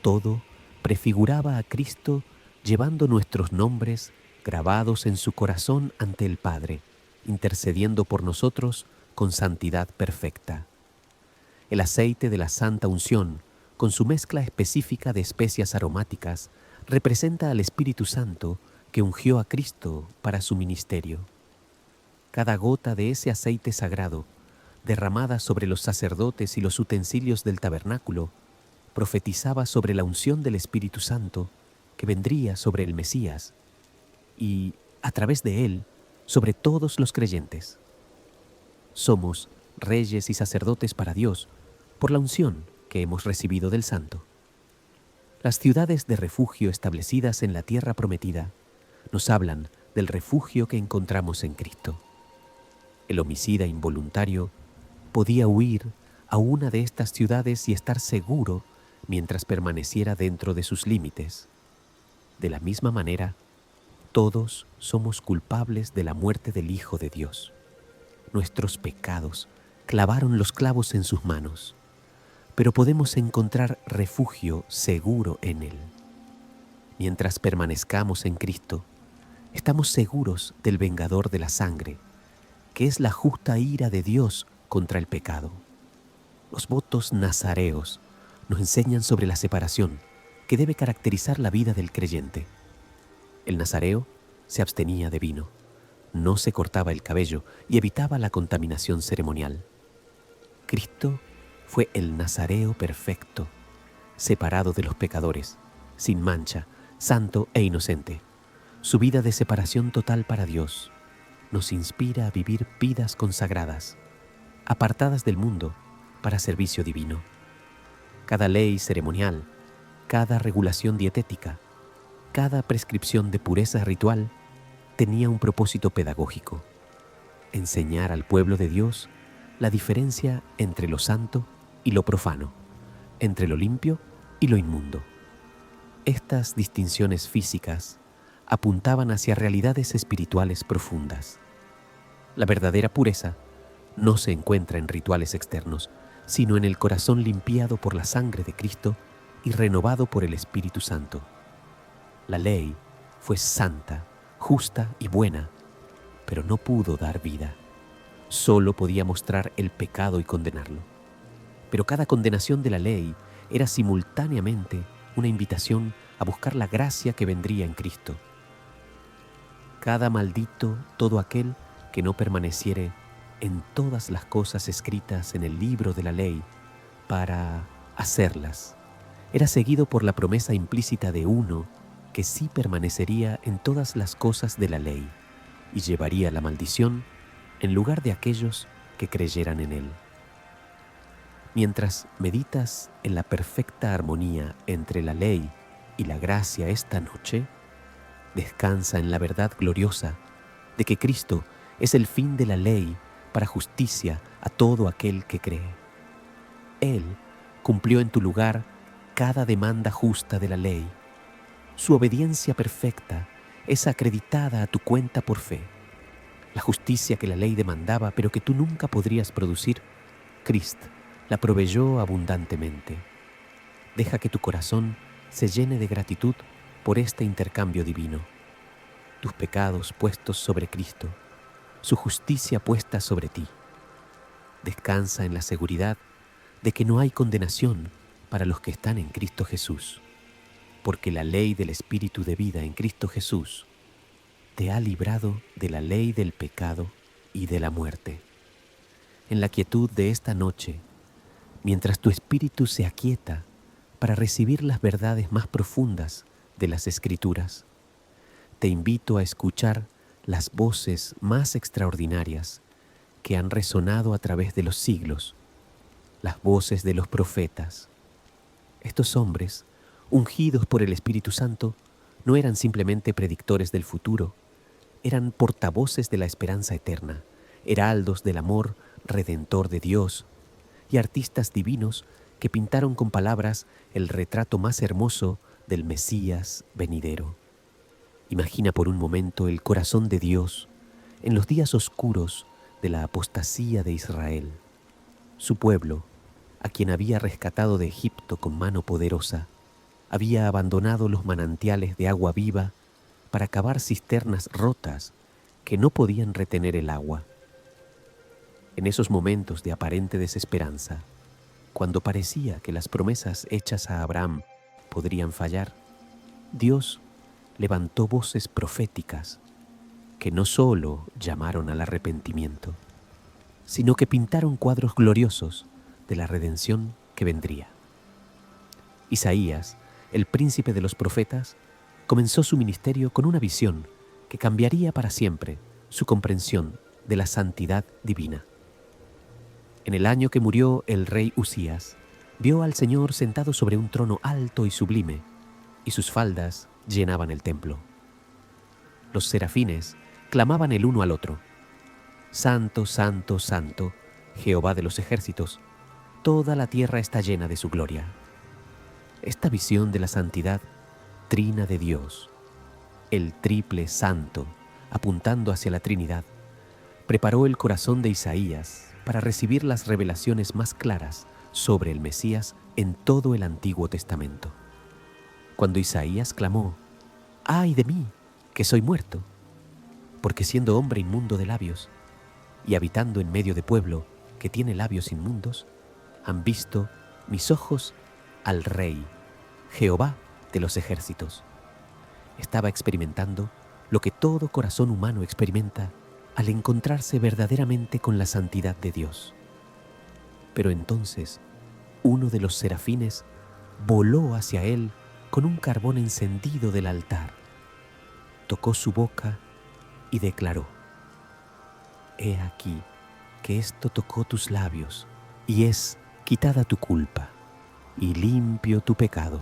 todo prefiguraba a Cristo llevando nuestros nombres grabados en su corazón ante el Padre, intercediendo por nosotros con santidad perfecta. El aceite de la santa unción, con su mezcla específica de especias aromáticas, representa al Espíritu Santo que ungió a Cristo para su ministerio. Cada gota de ese aceite sagrado, derramada sobre los sacerdotes y los utensilios del tabernáculo, profetizaba sobre la unción del Espíritu Santo que vendría sobre el Mesías y, a través de él, sobre todos los creyentes. Somos reyes y sacerdotes para Dios por la unción que hemos recibido del Santo. Las ciudades de refugio establecidas en la tierra prometida nos hablan del refugio que encontramos en Cristo. El homicida involuntario podía huir a una de estas ciudades y estar seguro mientras permaneciera dentro de sus límites. De la misma manera, todos somos culpables de la muerte del Hijo de Dios. Nuestros pecados clavaron los clavos en sus manos, pero podemos encontrar refugio seguro en Él. Mientras permanezcamos en Cristo, estamos seguros del vengador de la sangre, que es la justa ira de Dios contra el pecado. Los votos nazareos nos enseñan sobre la separación que debe caracterizar la vida del creyente. El nazareo se abstenía de vino, no se cortaba el cabello y evitaba la contaminación ceremonial. Cristo fue el nazareo perfecto, separado de los pecadores, sin mancha, santo e inocente. Su vida de separación total para Dios nos inspira a vivir vidas consagradas, apartadas del mundo para servicio divino. Cada ley ceremonial, cada regulación dietética, cada prescripción de pureza ritual tenía un propósito pedagógico: enseñar al pueblo de Dios la diferencia entre lo santo y lo profano, entre lo limpio y lo inmundo. Estas distinciones físicas apuntaban hacia realidades espirituales profundas. La verdadera pureza no se encuentra en rituales externos, sino en el corazón limpiado por la sangre de Cristo y renovado por el Espíritu Santo. La ley fue santa, justa y buena, pero no pudo dar vida. Solo podía mostrar el pecado y condenarlo. Pero cada condenación de la ley era simultáneamente una invitación a buscar la gracia que vendría en Cristo. Cada maldito todo aquel que no permaneciere en todas las cosas escritas en el libro de la ley para hacerlas, era seguido por la promesa implícita de uno que sí permanecería en todas las cosas de la ley y llevaría la maldición en lugar de aquellos que creyeran en él. Mientras meditas en la perfecta armonía entre la ley y la gracia esta noche, descansa en la verdad gloriosa de que Cristo es el fin de la ley para justicia a todo aquel que cree. Él cumplió en tu lugar cada demanda justa de la ley. Su obediencia perfecta es acreditada a tu cuenta por fe. La justicia que la ley demandaba, pero que tú nunca podrías producir, Cristo la proveyó abundantemente. Deja que tu corazón se llene de gratitud por este intercambio divino. Tus pecados puestos sobre Cristo, su justicia puesta sobre ti. Descansa en la seguridad de que no hay condenación para los que están en Cristo Jesús, porque la ley del Espíritu de vida en Cristo Jesús te ha librado de la ley del pecado y de la muerte. En la quietud de esta noche, mientras tu espíritu se aquieta para recibir las verdades más profundas de las Escrituras, te invito a escuchar las voces más extraordinarias que han resonado a través de los siglos, las voces de los profetas. Estos hombres, ungidos por el Espíritu Santo, no eran simplemente predictores del futuro, eran portavoces de la esperanza eterna, heraldos del amor redentor de Dios y artistas divinos que pintaron con palabras el retrato más hermoso del Mesías venidero. Imagina por un momento el corazón de Dios en los días oscuros de la apostasía de Israel. Su pueblo, a quien había rescatado de Egipto con mano poderosa, había abandonado los manantiales de agua viva para cavar cisternas rotas que no podían retener el agua. En esos momentos de aparente desesperanza, cuando parecía que las promesas hechas a Abraham podrían fallar, Dios levantó voces proféticas que no solo llamaron al arrepentimiento, sino que pintaron cuadros gloriosos de la redención que vendría. Isaías, el príncipe de los profetas, comenzó su ministerio con una visión que cambiaría para siempre su comprensión de la santidad divina. En el año que murió el rey Usías, vio al Señor sentado sobre un trono alto y sublime, y sus faldas llenaban el templo. Los serafines clamaban el uno al otro: Santo, santo, santo, Jehová de los ejércitos, toda la tierra está llena de su gloria. Esta visión de la santidad trina de Dios, el triple santo, apuntando hacia la Trinidad, preparó el corazón de Isaías para recibir las revelaciones más claras sobre el Mesías en todo el Antiguo Testamento. Cuando Isaías clamó: ¡ay de mí, que soy muerto! Porque siendo hombre inmundo de labios y habitando en medio de pueblo que tiene labios inmundos, han visto mis ojos al Rey, Jehová de los ejércitos. Estaba experimentando lo que todo corazón humano experimenta al encontrarse verdaderamente con la santidad de Dios. Pero entonces uno de los serafines voló hacia él con un carbón encendido del altar, tocó su boca y declaró: He aquí que esto tocó tus labios, y es quitada tu culpa, y limpio tu pecado.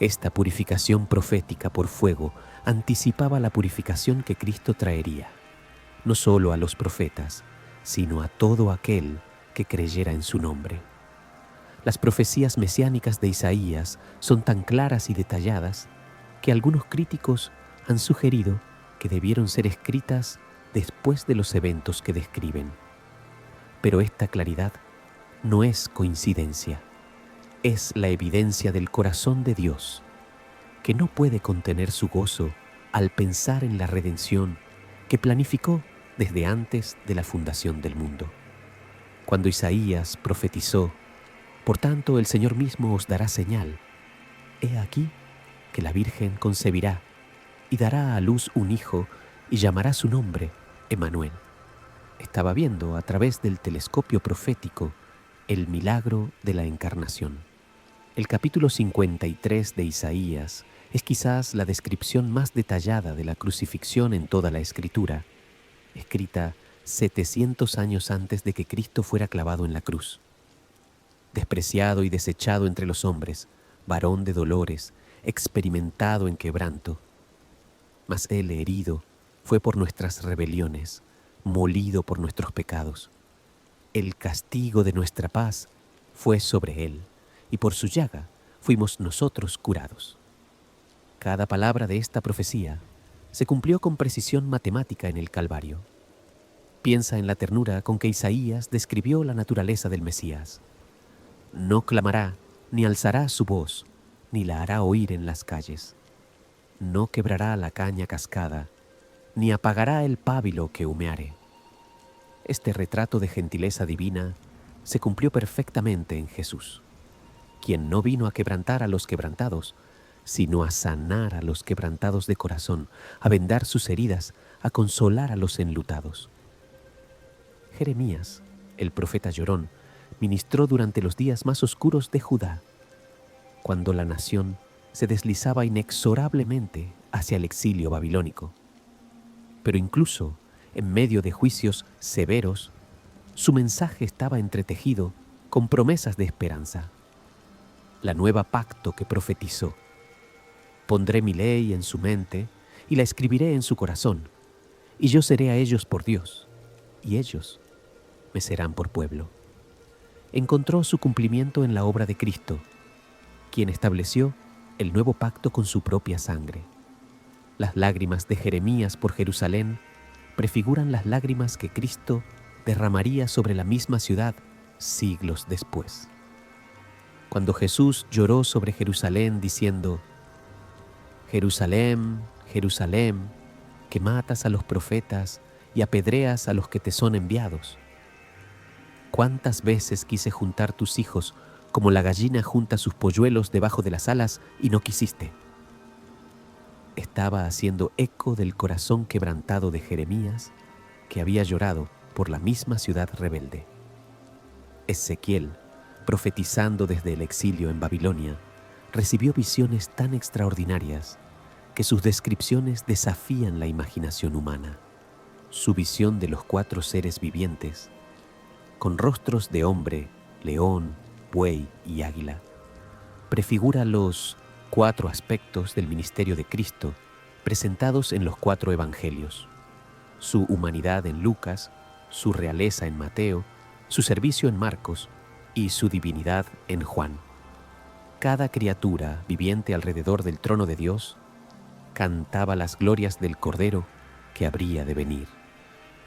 Esta purificación profética por fuego anticipaba la purificación que Cristo traería, no solo a los profetas, sino a todo aquel que creyera en su nombre. Las profecías mesiánicas de Isaías son tan claras y detalladas que algunos críticos han sugerido que debieron ser escritas después de los eventos que describen. Pero esta claridad no es coincidencia, es la evidencia del corazón de Dios, que no puede contener su gozo al pensar en la redención que planificó desde antes de la fundación del mundo. Cuando Isaías profetizó: Por tanto, el Señor mismo os dará señal. He aquí que la Virgen concebirá y dará a luz un hijo y llamará su nombre Emmanuel. Estaba viendo a través del telescopio profético el milagro de la encarnación. El capítulo 53 de Isaías es quizás la descripción más detallada de la crucifixión en toda la Escritura, escrita 700 años antes de que Cristo fuera clavado en la cruz. Despreciado y desechado entre los hombres, varón de dolores, experimentado en quebranto. Mas él herido fue por nuestras rebeliones, molido por nuestros pecados. El castigo de nuestra paz fue sobre él, y por su llaga fuimos nosotros curados. Cada palabra de esta profecía se cumplió con precisión matemática en el Calvario. Piensa en la ternura con que Isaías describió la naturaleza del Mesías. No clamará, ni alzará su voz, ni la hará oír en las calles. No quebrará la caña cascada, ni apagará el pábilo que humeare. Este retrato de gentileza divina se cumplió perfectamente en Jesús, quien no vino a quebrantar a los quebrantados, sino a sanar a los quebrantados de corazón, a vendar sus heridas, a consolar a los enlutados. Jeremías, el profeta llorón, ministró durante los días más oscuros de Judá, cuando la nación se deslizaba inexorablemente hacia el exilio babilónico. Pero incluso en medio de juicios severos, su mensaje estaba entretejido con promesas de esperanza. La nueva pacto que profetizó: Pondré mi ley en su mente y la escribiré en su corazón, y yo seré a ellos por Dios, y ellos me serán por pueblo. Encontró su cumplimiento en la obra de Cristo, quien estableció el nuevo pacto con su propia sangre. Las lágrimas de Jeremías por Jerusalén prefiguran las lágrimas que Cristo derramaría sobre la misma ciudad siglos después. Cuando Jesús lloró sobre Jerusalén diciendo: Jerusalén, Jerusalén, que matas a los profetas y apedreas a los que te son enviados. ¿Cuántas veces quise juntar tus hijos como la gallina junta sus polluelos debajo de las alas y no quisiste? Estaba haciendo eco del corazón quebrantado de Jeremías, que había llorado por la misma ciudad rebelde. Ezequiel, profetizando desde el exilio en Babilonia, recibió visiones tan extraordinarias que sus descripciones desafían la imaginación humana. Su visión de los 4 seres vivientes, con rostros de hombre, león, buey y águila, prefigura los 4 aspectos del ministerio de Cristo presentados en los 4 evangelios: su humanidad en Lucas, su realeza en Mateo, su servicio en Marcos y su divinidad en Juan. Cada criatura viviente alrededor del trono de Dios cantaba las glorias del Cordero que habría de venir.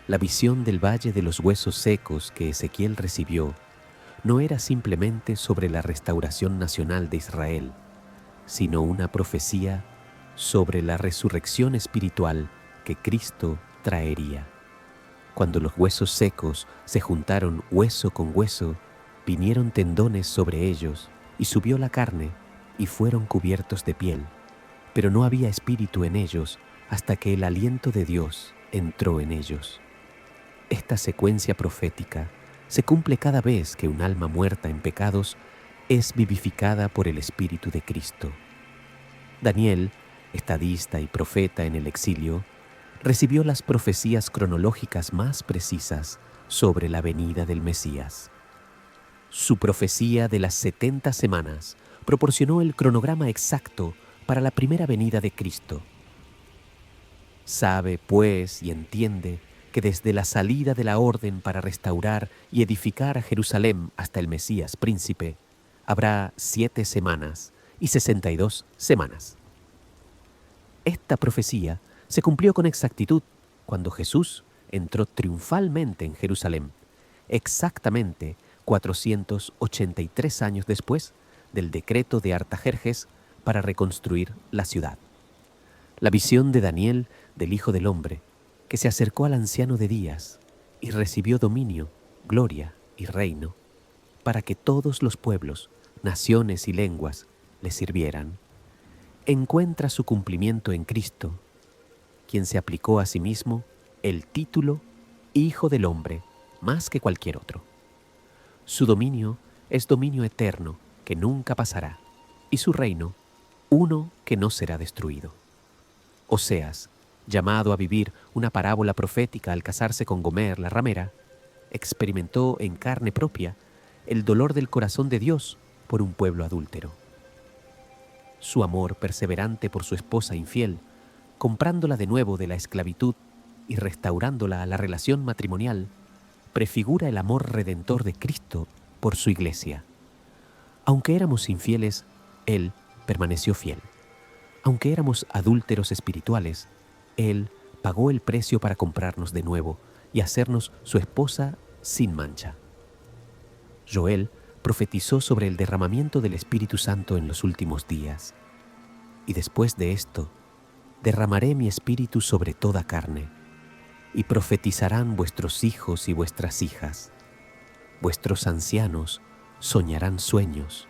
La visión del valle de los huesos secos que Ezequiel recibió no era simplemente sobre la restauración nacional de Israel, sino una profecía sobre la resurrección espiritual que Cristo traería. Cuando los huesos secos se juntaron hueso con hueso, vinieron tendones sobre ellos, y subió la carne, y fueron cubiertos de piel. Pero no había espíritu en ellos hasta que el aliento de Dios entró en ellos. Esta secuencia profética se cumple cada vez que un alma muerta en pecados es vivificada por el Espíritu de Cristo. Daniel, estadista y profeta en el exilio, recibió las profecías cronológicas más precisas sobre la venida del Mesías. Su profecía de las 70 semanas proporcionó el cronograma exacto para la primera venida de Cristo. Sabe, pues, y entiende que desde la salida de la orden para restaurar y edificar a Jerusalén hasta el Mesías príncipe, habrá 7 semanas y 62 semanas. Esta profecía se cumplió con exactitud cuando Jesús entró triunfalmente en Jerusalén, exactamente 483 años después del decreto de Artajerjes para reconstruir la ciudad. La visión de Daniel del Hijo del Hombre, que se acercó al anciano de días y recibió dominio, gloria y reino, para que todos los pueblos, naciones y lenguas le sirvieran, encuentra su cumplimiento en Cristo, quien se aplicó a sí mismo el título Hijo del Hombre más que cualquier otro. Su dominio es dominio eterno que nunca pasará, y su reino, uno que no será destruido. Oseas, llamado a vivir una parábola profética al casarse con Gomer, la ramera, experimentó en carne propia el dolor del corazón de Dios por un pueblo adúltero. Su amor perseverante por su esposa infiel, comprándola de nuevo de la esclavitud y restaurándola a la relación matrimonial, prefigura el amor redentor de Cristo por su iglesia. Aunque éramos infieles, Él permaneció fiel. Aunque éramos adúlteros espirituales, Él pagó el precio para comprarnos de nuevo y hacernos su esposa sin mancha. Joel profetizó sobre el derramamiento del Espíritu Santo en los últimos días. Y después de esto, derramaré mi espíritu sobre toda carne, y profetizarán vuestros hijos y vuestras hijas. Vuestros ancianos soñarán sueños,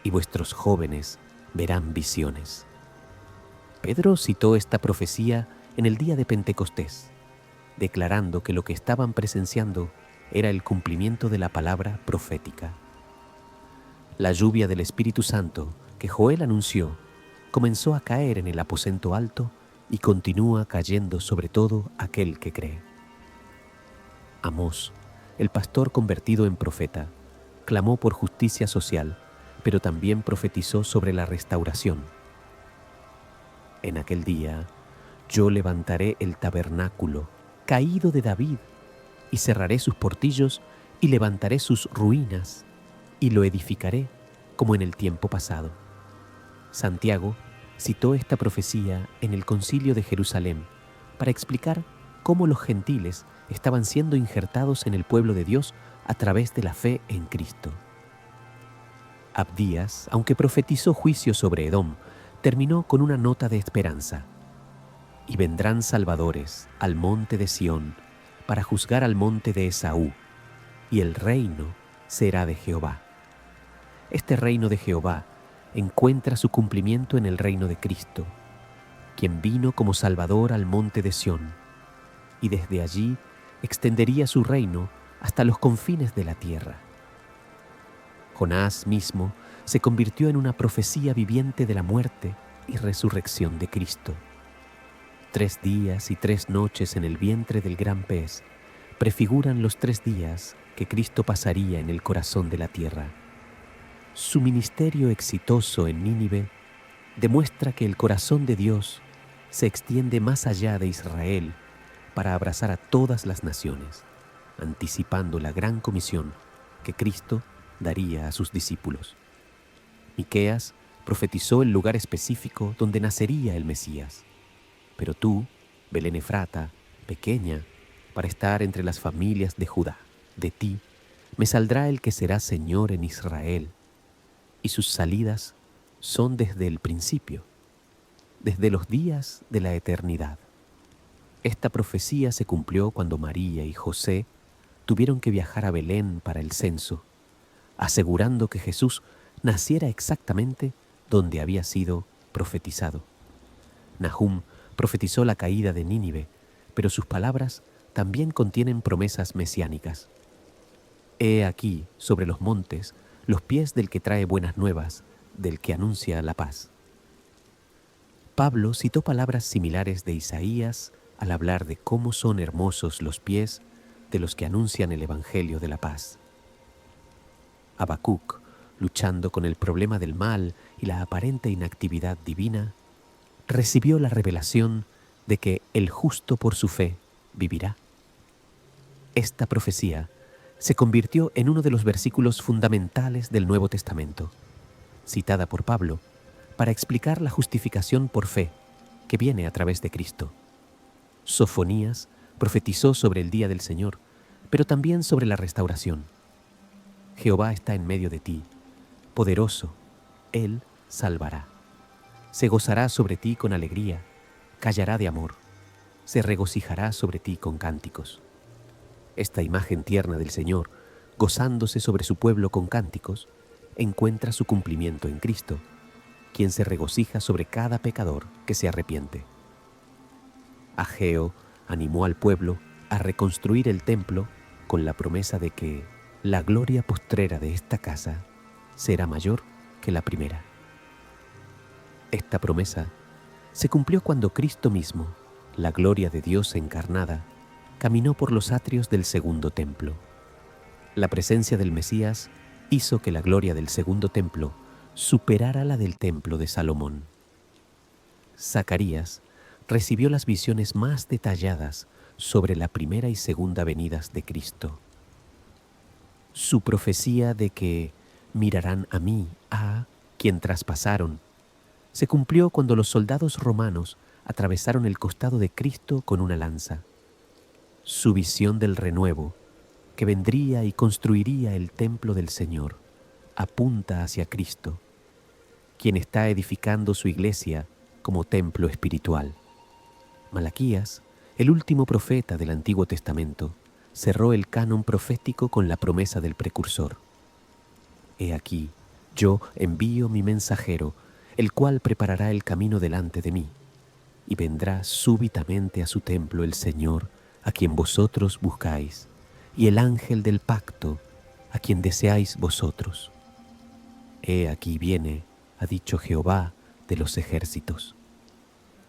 y vuestros jóvenes verán visiones. Pedro citó esta profecía en el día de Pentecostés, declarando que lo que estaban presenciando era el cumplimiento de la palabra profética. La lluvia del Espíritu Santo que Joel anunció comenzó a caer en el aposento alto y continúa cayendo sobre todo aquel que cree. Amós, el pastor convertido en profeta, clamó por justicia social, pero también profetizó sobre la restauración. En aquel día, yo levantaré el tabernáculo caído de David, y cerraré sus portillos y levantaré sus ruinas, y lo edificaré como en el tiempo pasado. Santiago citó esta profecía en el Concilio de Jerusalén para explicar cómo los gentiles estaban siendo injertados en el pueblo de Dios a través de la fe en Cristo. Abdías, aunque profetizó juicio sobre Edom, terminó con una nota de esperanza. Y vendrán salvadores al monte de Sión para juzgar al monte de Esaú, y el reino será de Jehová. Este reino de Jehová encuentra su cumplimiento en el reino de Cristo, quien vino como Salvador al monte de Sión, y desde allí extendería su reino hasta los confines de la tierra. Jonás mismo se convirtió en una profecía viviente de la muerte y resurrección de Cristo. 3 días y 3 noches en el vientre del gran pez prefiguran los 3 días que Cristo pasaría en el corazón de la tierra. Su ministerio exitoso en Nínive demuestra que el corazón de Dios se extiende más allá de Israel para abrazar a todas las naciones, anticipando la gran comisión que Cristo daría a sus discípulos. Miqueas profetizó el lugar específico donde nacería el Mesías. Pero tú, Belén Efrata, pequeña, para estar entre las familias de Judá, de ti me saldrá el que será Señor en Israel, y sus salidas son desde el principio, desde los días de la eternidad. Esta profecía se cumplió cuando María y José tuvieron que viajar a Belén para el censo, asegurando que Jesús naciera exactamente donde había sido profetizado. Nahum profetizó la caída de Nínive, pero sus palabras también contienen promesas mesiánicas. He aquí, sobre los montes, los pies del que trae buenas nuevas, del que anuncia la paz. Pablo citó palabras similares de Isaías al hablar de cómo son hermosos los pies de los que anuncian el evangelio de la paz. Habacuc, luchando con el problema del mal y la aparente inactividad divina, recibió la revelación de que el justo por su fe vivirá. Esta profecía se convirtió en uno de los versículos fundamentales del Nuevo Testamento, citada por Pablo para explicar la justificación por fe que viene a través de Cristo. Sofonías profetizó sobre el día del Señor, pero también sobre la restauración. Jehová está en medio de ti, poderoso, Él salvará. Se gozará sobre ti con alegría, callará de amor, se regocijará sobre ti con cánticos. Esta imagen tierna del Señor, gozándose sobre su pueblo con cánticos, encuentra su cumplimiento en Cristo, quien se regocija sobre cada pecador que se arrepiente. Ageo animó al pueblo a reconstruir el templo con la promesa de que la gloria postrera de esta casa será mayor que la primera. Esta promesa se cumplió cuando Cristo mismo, la gloria de Dios encarnada, caminó por los atrios del segundo templo. La presencia del Mesías hizo que la gloria del segundo templo superara la del templo de Salomón. Zacarías recibió las visiones más detalladas sobre la primera y segunda venidas de Cristo. Su profecía de que mirarán a mí, a quien traspasaron, se cumplió cuando los soldados romanos atravesaron el costado de Cristo con una lanza. Su visión del renuevo, que vendría y construiría el templo del Señor, apunta hacia Cristo, quien está edificando su iglesia como templo espiritual. Malaquías, el último profeta del Antiguo Testamento, cerró el canon profético con la promesa del precursor. He aquí, yo envío mi mensajero, el cual preparará el camino delante de mí, y vendrá súbitamente a su templo el Señor, a quien vosotros buscáis, y el ángel del pacto, a quien deseáis vosotros. He aquí viene, ha dicho Jehová de los ejércitos.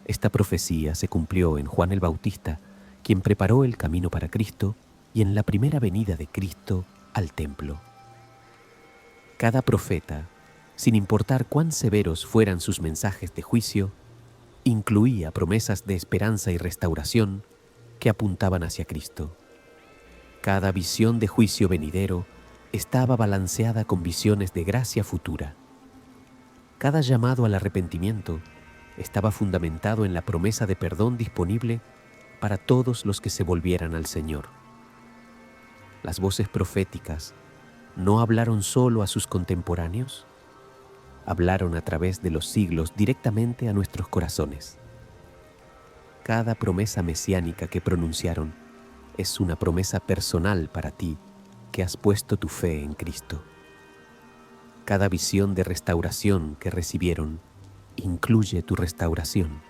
Esta profecía se cumplió en Juan el Bautista, quien preparó el camino para Cristo, y en la primera venida de Cristo al templo. Cada profeta, sin importar cuán severos fueran sus mensajes de juicio, incluía promesas de esperanza y restauración que apuntaban hacia Cristo. Cada visión de juicio venidero estaba balanceada con visiones de gracia futura. Cada llamado al arrepentimiento estaba fundamentado en la promesa de perdón disponible para todos los que se volvieran al Señor. Las voces proféticas no hablaron solo a sus contemporáneos, hablaron a través de los siglos directamente a nuestros corazones. Cada promesa mesiánica que pronunciaron es una promesa personal para ti que has puesto tu fe en Cristo. Cada visión de restauración que recibieron incluye tu restauración.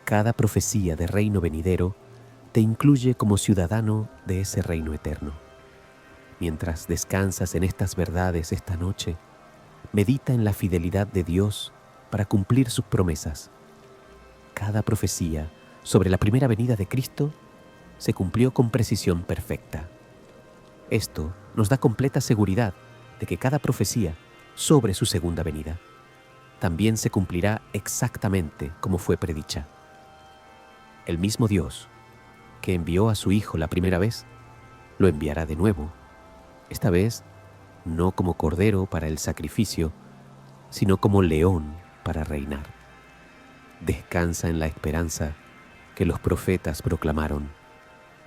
Cada profecía de reino venidero te incluye como ciudadano de ese reino eterno. Mientras descansas en estas verdades esta noche, medita en la fidelidad de Dios para cumplir sus promesas. Cada profecía sobre la primera venida de Cristo se cumplió con precisión perfecta. Esto nos da completa seguridad de que cada profecía sobre su segunda venida también se cumplirá exactamente como fue predicha. El mismo Dios que envió a su Hijo la primera vez, lo enviará de nuevo, esta vez no como cordero para el sacrificio, sino como león para reinar. Descansa en la esperanza que los profetas proclamaron.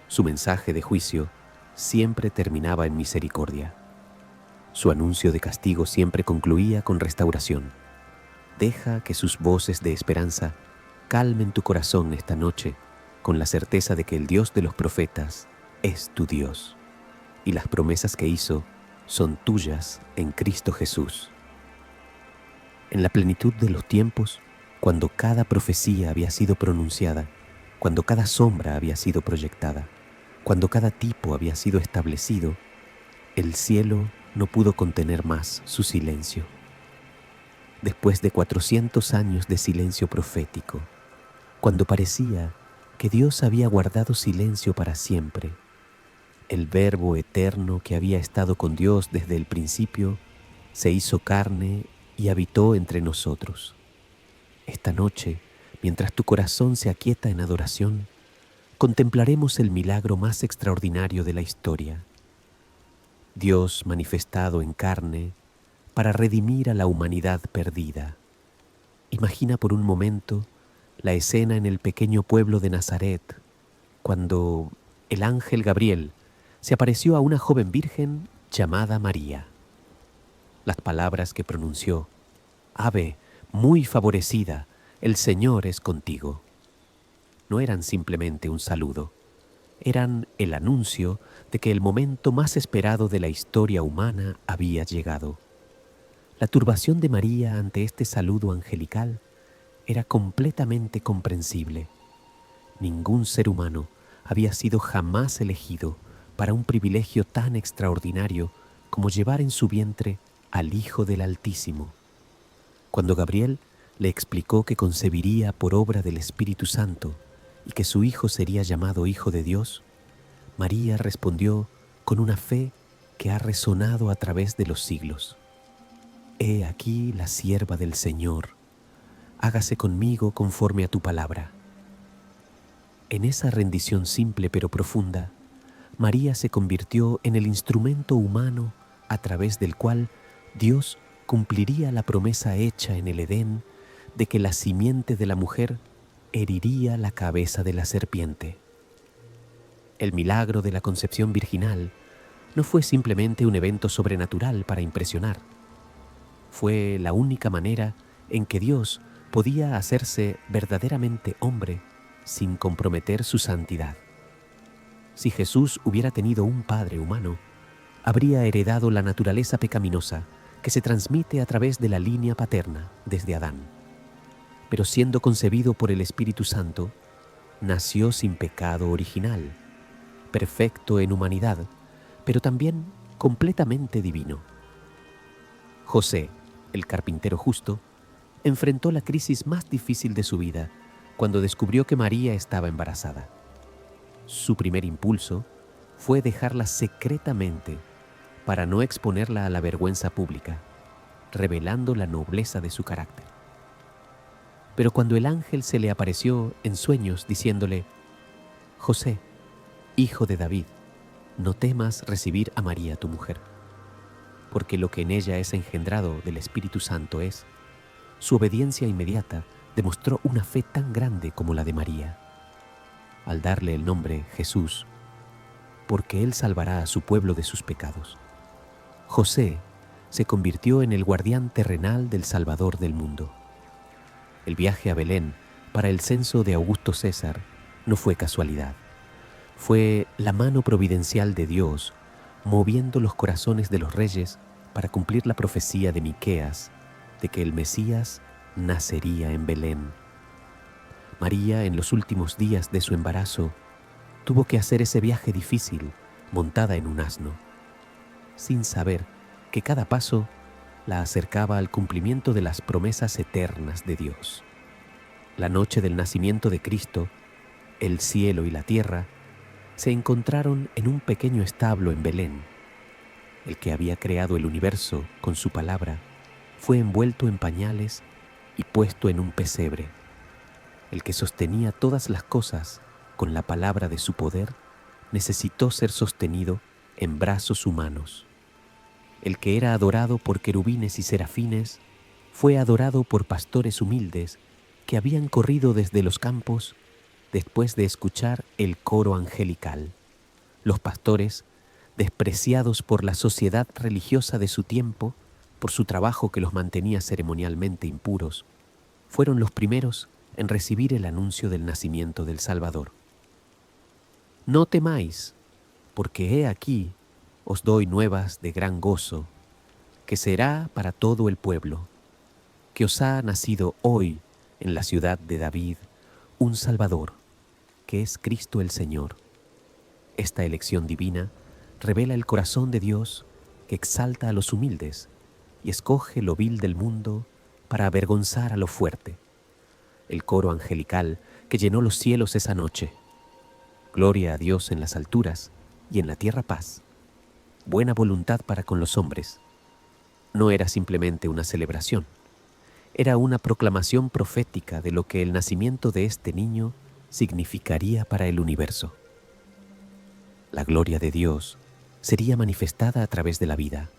Su mensaje de juicio siempre terminaba en misericordia. Su anuncio de castigo siempre concluía con restauración. Deja que sus voces de esperanza calmen tu corazón esta noche con la certeza de que el Dios de los profetas es tu Dios y las promesas que hizo son tuyas en Cristo Jesús. En la plenitud de los tiempos, cuando cada profecía había sido pronunciada, cuando cada sombra había sido proyectada, cuando cada tipo había sido establecido, el cielo no pudo contener más su silencio. Después de 400 años de silencio profético, cuando parecía que Dios había guardado silencio para siempre, el Verbo eterno que había estado con Dios desde el principio se hizo carne y habitó entre nosotros. Esta noche, mientras tu corazón se aquieta en adoración, contemplaremos el milagro más extraordinario de la historia. Dios manifestado en carne para redimir a la humanidad perdida. Imagina por un momento la escena en el pequeño pueblo de Nazaret, cuando el ángel Gabriel se apareció a una joven virgen llamada María. Las palabras que pronunció: «Ave, muy favorecida, el Señor es contigo», no eran simplemente un saludo, eran el anuncio de que el momento más esperado de la historia humana había llegado. La turbación de María ante este saludo angelical era completamente comprensible. Ningún ser humano había sido jamás elegido para un privilegio tan extraordinario como llevar en su vientre al Hijo del Altísimo. Cuando Gabriel le explicó que concebiría por obra del Espíritu Santo y que su hijo sería llamado Hijo de Dios, María respondió con una fe que ha resonado a través de los siglos: «He aquí la sierva del Señor, hágase conmigo conforme a tu palabra». En esa rendición simple pero profunda, María se convirtió en el instrumento humano a través del cual Dios cumpliría la promesa hecha en el Edén de que la simiente de la mujer heriría la cabeza de la serpiente. El milagro de la concepción virginal no fue simplemente un evento sobrenatural para impresionar. Fue la única manera en que Dios podía hacerse verdaderamente hombre sin comprometer su santidad. Si Jesús hubiera tenido un padre humano, habría heredado la naturaleza pecaminosa que se transmite a través de la línea paterna desde Adán. Pero siendo concebido por el Espíritu Santo, nació sin pecado original, perfecto en humanidad, pero también completamente divino. José, el carpintero justo, enfrentó la crisis más difícil de su vida cuando descubrió que María estaba embarazada. Su primer impulso fue dejarla secretamente para no exponerla a la vergüenza pública, revelando la nobleza de su carácter. Pero cuando el ángel se le apareció en sueños diciéndole: «José, hijo de David, no temas recibir a María tu mujer, porque lo que en ella es engendrado del Espíritu Santo es», su obediencia inmediata demostró una fe tan grande como la de María. Al darle el nombre Jesús, porque Él salvará a su pueblo de sus pecados, José se convirtió en el guardián terrenal del Salvador del mundo. El viaje a Belén para el censo de Augusto César no fue casualidad. Fue la mano providencial de Dios moviendo los corazones de los reyes para cumplir la profecía de Miqueas de que el Mesías nacería en Belén. María, en los últimos días de su embarazo, tuvo que hacer ese viaje difícil montada en un asno, sin saber que cada paso la acercaba al cumplimiento de las promesas eternas de Dios. La noche del nacimiento de Cristo, el cielo y la tierra se encontraron en un pequeño establo en Belén. El que había creado el universo con su palabra fue envuelto en pañales y puesto en un pesebre. El que sostenía todas las cosas con la palabra de su poder necesitó ser sostenido en brazos humanos. El que era adorado por querubines y serafines fue adorado por pastores humildes que habían corrido desde los campos después de escuchar el coro angelical. Los pastores, despreciados por la sociedad religiosa de su tiempo, por su trabajo que los mantenía ceremonialmente impuros, fueron los primeros en recibir el anuncio del nacimiento del Salvador. No temáis, porque he aquí os doy nuevas de gran gozo, que será para todo el pueblo, que os ha nacido hoy en la ciudad de David un Salvador, que es Cristo el Señor. Esta elección divina revela el corazón de Dios que exalta a los humildes y escoge lo vil del mundo para avergonzar a lo fuerte. El coro angelical que llenó los cielos esa noche. Gloria a Dios en las alturas y en la tierra paz. Buena voluntad para con los hombres. No era simplemente una celebración. Era una proclamación profética de lo que el nacimiento de este niño significaría para el universo. La gloria de Dios sería manifestada a través de la vida,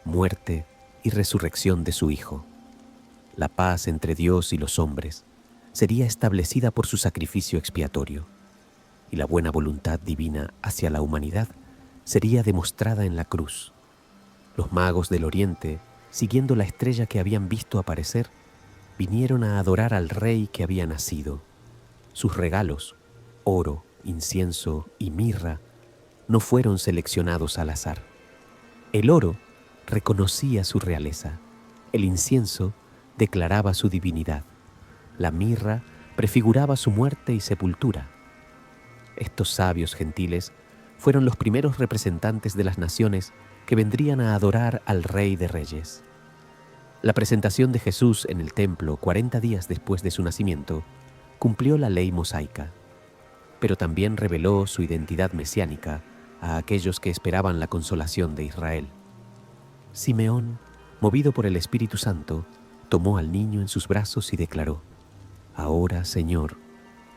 muerte y resurrección de su Hijo. La paz entre Dios y los hombres sería establecida por su sacrificio expiatorio, y la buena voluntad divina hacia la humanidad sería demostrada en la cruz. Los magos del Oriente, siguiendo la estrella que habían visto aparecer, vinieron a adorar al Rey que había nacido. Sus regalos, oro, incienso y mirra, no fueron seleccionados al azar. El oro reconocía su realeza, el incienso declaraba su divinidad, la mirra prefiguraba su muerte y sepultura. Estos sabios gentiles fueron los primeros representantes de las naciones que vendrían a adorar al Rey de Reyes. La presentación de Jesús en el templo 40 días después de su nacimiento cumplió la ley mosaica, pero también reveló su identidad mesiánica a aquellos que esperaban la consolación de Israel. Simeón, movido por el Espíritu Santo, tomó al niño en sus brazos y declaró: Ahora, Señor,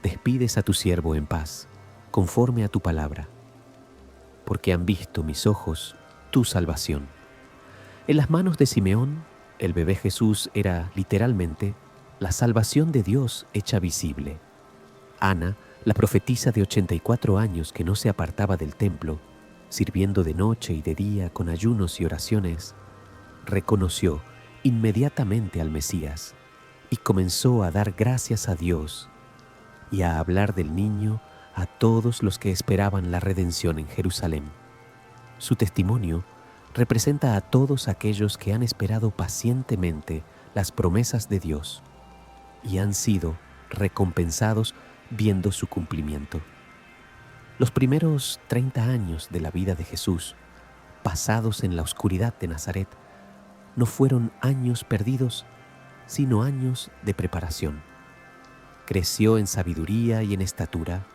despides a tu siervo en paz, conforme a tu palabra, porque han visto mis ojos tu salvación. En las manos de Simeón, el bebé Jesús era literalmente la salvación de Dios hecha visible. Ana, la profetisa de 84 años que no se apartaba del templo, sirviendo de noche y de día con ayunos y oraciones, reconoció inmediatamente al Mesías y comenzó a dar gracias a Dios y a hablar del niño a todos los que esperaban la redención en Jerusalén. Su testimonio representa a todos aquellos que han esperado pacientemente las promesas de Dios y han sido recompensados viendo su cumplimiento. Los primeros 30 años de la vida de Jesús, pasados en la oscuridad de Nazaret, no fueron años perdidos, sino años de preparación. Creció en sabiduría y en estatura,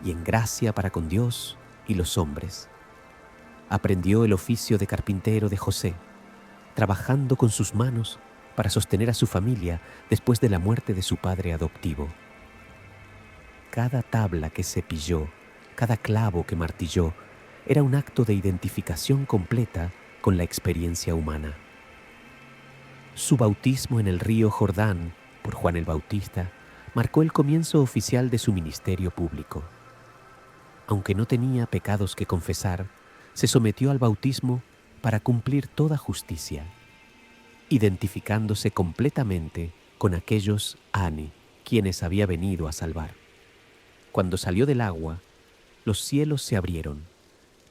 y en gracia para con Dios y los hombres. Aprendió el oficio de carpintero de José, trabajando con sus manos para sostener a su familia después de la muerte de su padre adoptivo. Cada tabla que cepilló, cada clavo que martilló, era un acto de identificación completa con la experiencia humana. Su bautismo en el río Jordán por Juan el Bautista marcó el comienzo oficial de su ministerio público. Aunque no tenía pecados que confesar, se sometió al bautismo para cumplir toda justicia, identificándose completamente con aquellos quienes había venido a salvar. Cuando salió del agua, los cielos se abrieron,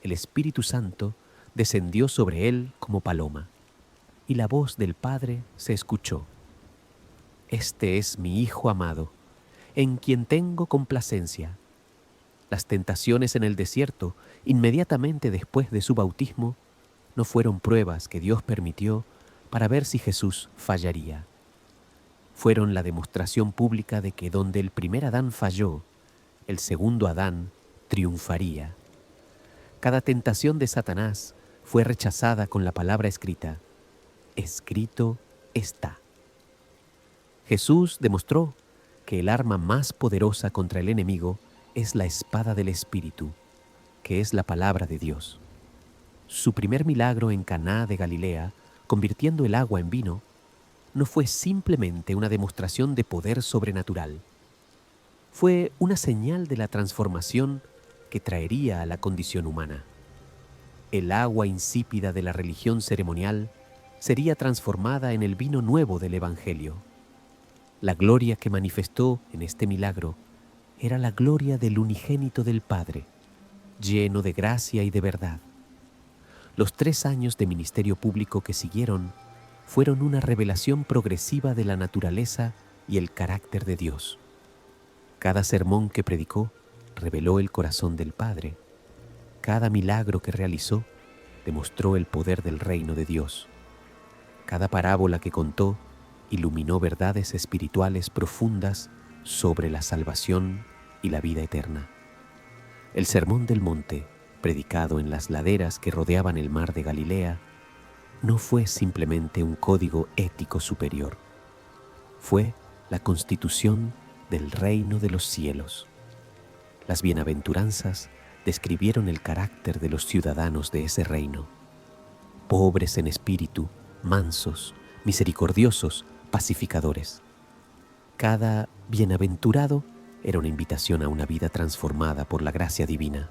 el Espíritu Santo descendió sobre él como paloma, y la voz del Padre se escuchó: Este es mi Hijo amado, en quien tengo complacencia. Las tentaciones en el desierto, inmediatamente después de su bautismo, no fueron pruebas que Dios permitió para ver si Jesús fallaría. Fueron la demostración pública de que donde el primer Adán falló, el segundo Adán triunfaría. Cada tentación de Satanás fue rechazada con la palabra escrita: escrito está. Jesús demostró que el arma más poderosa contra el enemigo es la espada del Espíritu, que es la palabra de Dios. Su primer milagro en Caná de Galilea, convirtiendo el agua en vino, no fue simplemente una demostración de poder sobrenatural. Fue una señal de la transformación que traería a la condición humana. El agua insípida de la religión ceremonial sería transformada en el vino nuevo del Evangelio. La gloria que manifestó en este milagro era la gloria del unigénito del Padre, lleno de gracia y de verdad. Los 3 años de ministerio público que siguieron fueron una revelación progresiva de la naturaleza y el carácter de Dios. Cada sermón que predicó reveló el corazón del Padre. Cada milagro que realizó demostró el poder del reino de Dios. Cada parábola que contó iluminó verdades espirituales profundas sobre la salvación y la vida eterna. El Sermón del Monte, predicado en las laderas que rodeaban el mar de Galilea, no fue simplemente un código ético superior. Fue la constitución del reino de los cielos. Las bienaventuranzas describieron el carácter de los ciudadanos de ese reino: pobres en espíritu, mansos, misericordiosos, pacificadores. Cada bienaventurado era una invitación a una vida transformada por la gracia divina.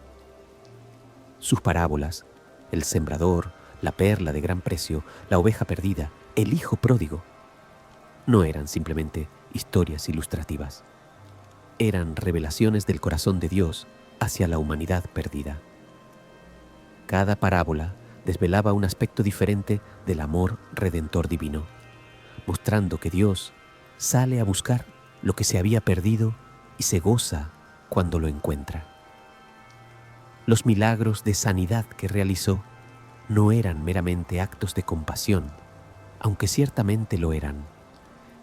Sus parábolas, el sembrador, la perla de gran precio, la oveja perdida, el hijo pródigo, no eran simplemente historias ilustrativas. Eran revelaciones del corazón de Dios hacia la humanidad perdida. Cada parábola desvelaba un aspecto diferente del amor redentor divino, mostrando que Dios sale a buscar lo que se había perdido y se goza cuando lo encuentra. Los milagros de sanidad que realizó no eran meramente actos de compasión, aunque ciertamente lo eran.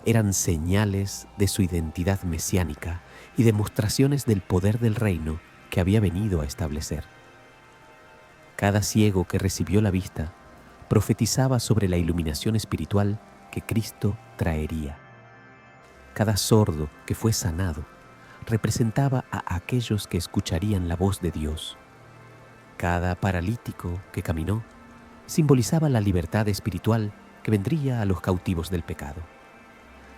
Eran señales de su identidad mesiánica y demostraciones del poder del reino que había venido a establecer. Cada ciego que recibió la vista profetizaba sobre la iluminación espiritual que Cristo traería. Cada sordo que fue sanado representaba a aquellos que escucharían la voz de Dios. Cada paralítico que caminó simbolizaba la libertad espiritual que vendría a los cautivos del pecado.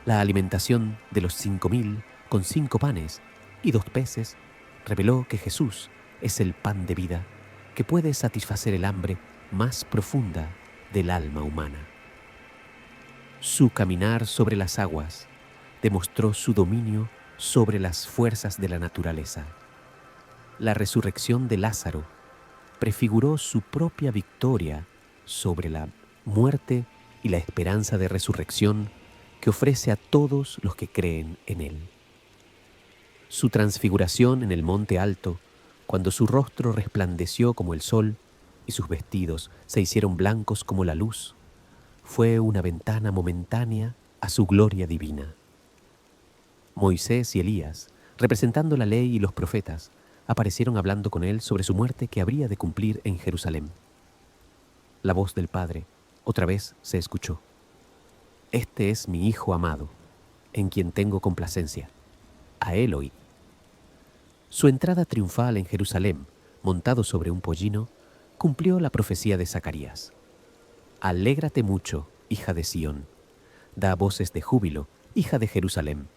La alimentación de los 5,000 con 5 panes y 2 peces reveló que Jesús es el pan de vida que puede satisfacer el hambre más profunda del alma humana. Su caminar sobre las aguas demostró su dominio sobre las fuerzas de la naturaleza. La resurrección de Lázaro prefiguró su propia victoria sobre la muerte y la esperanza de resurrección que ofrece a todos los que creen en él. Su transfiguración en el monte alto, cuando su rostro resplandeció como el sol y sus vestidos se hicieron blancos como la luz, fue una ventana momentánea a su gloria divina. Moisés y Elías, representando la ley y los profetas, aparecieron hablando con él sobre su muerte que habría de cumplir en Jerusalén. La voz del Padre otra vez se escuchó: Este es mi Hijo amado, en quien tengo complacencia. A él oíd. Su entrada triunfal en Jerusalén, montado sobre un pollino, cumplió la profecía de Zacarías. Alégrate mucho, hija de Sión. Da voces de júbilo, hija de Jerusalén.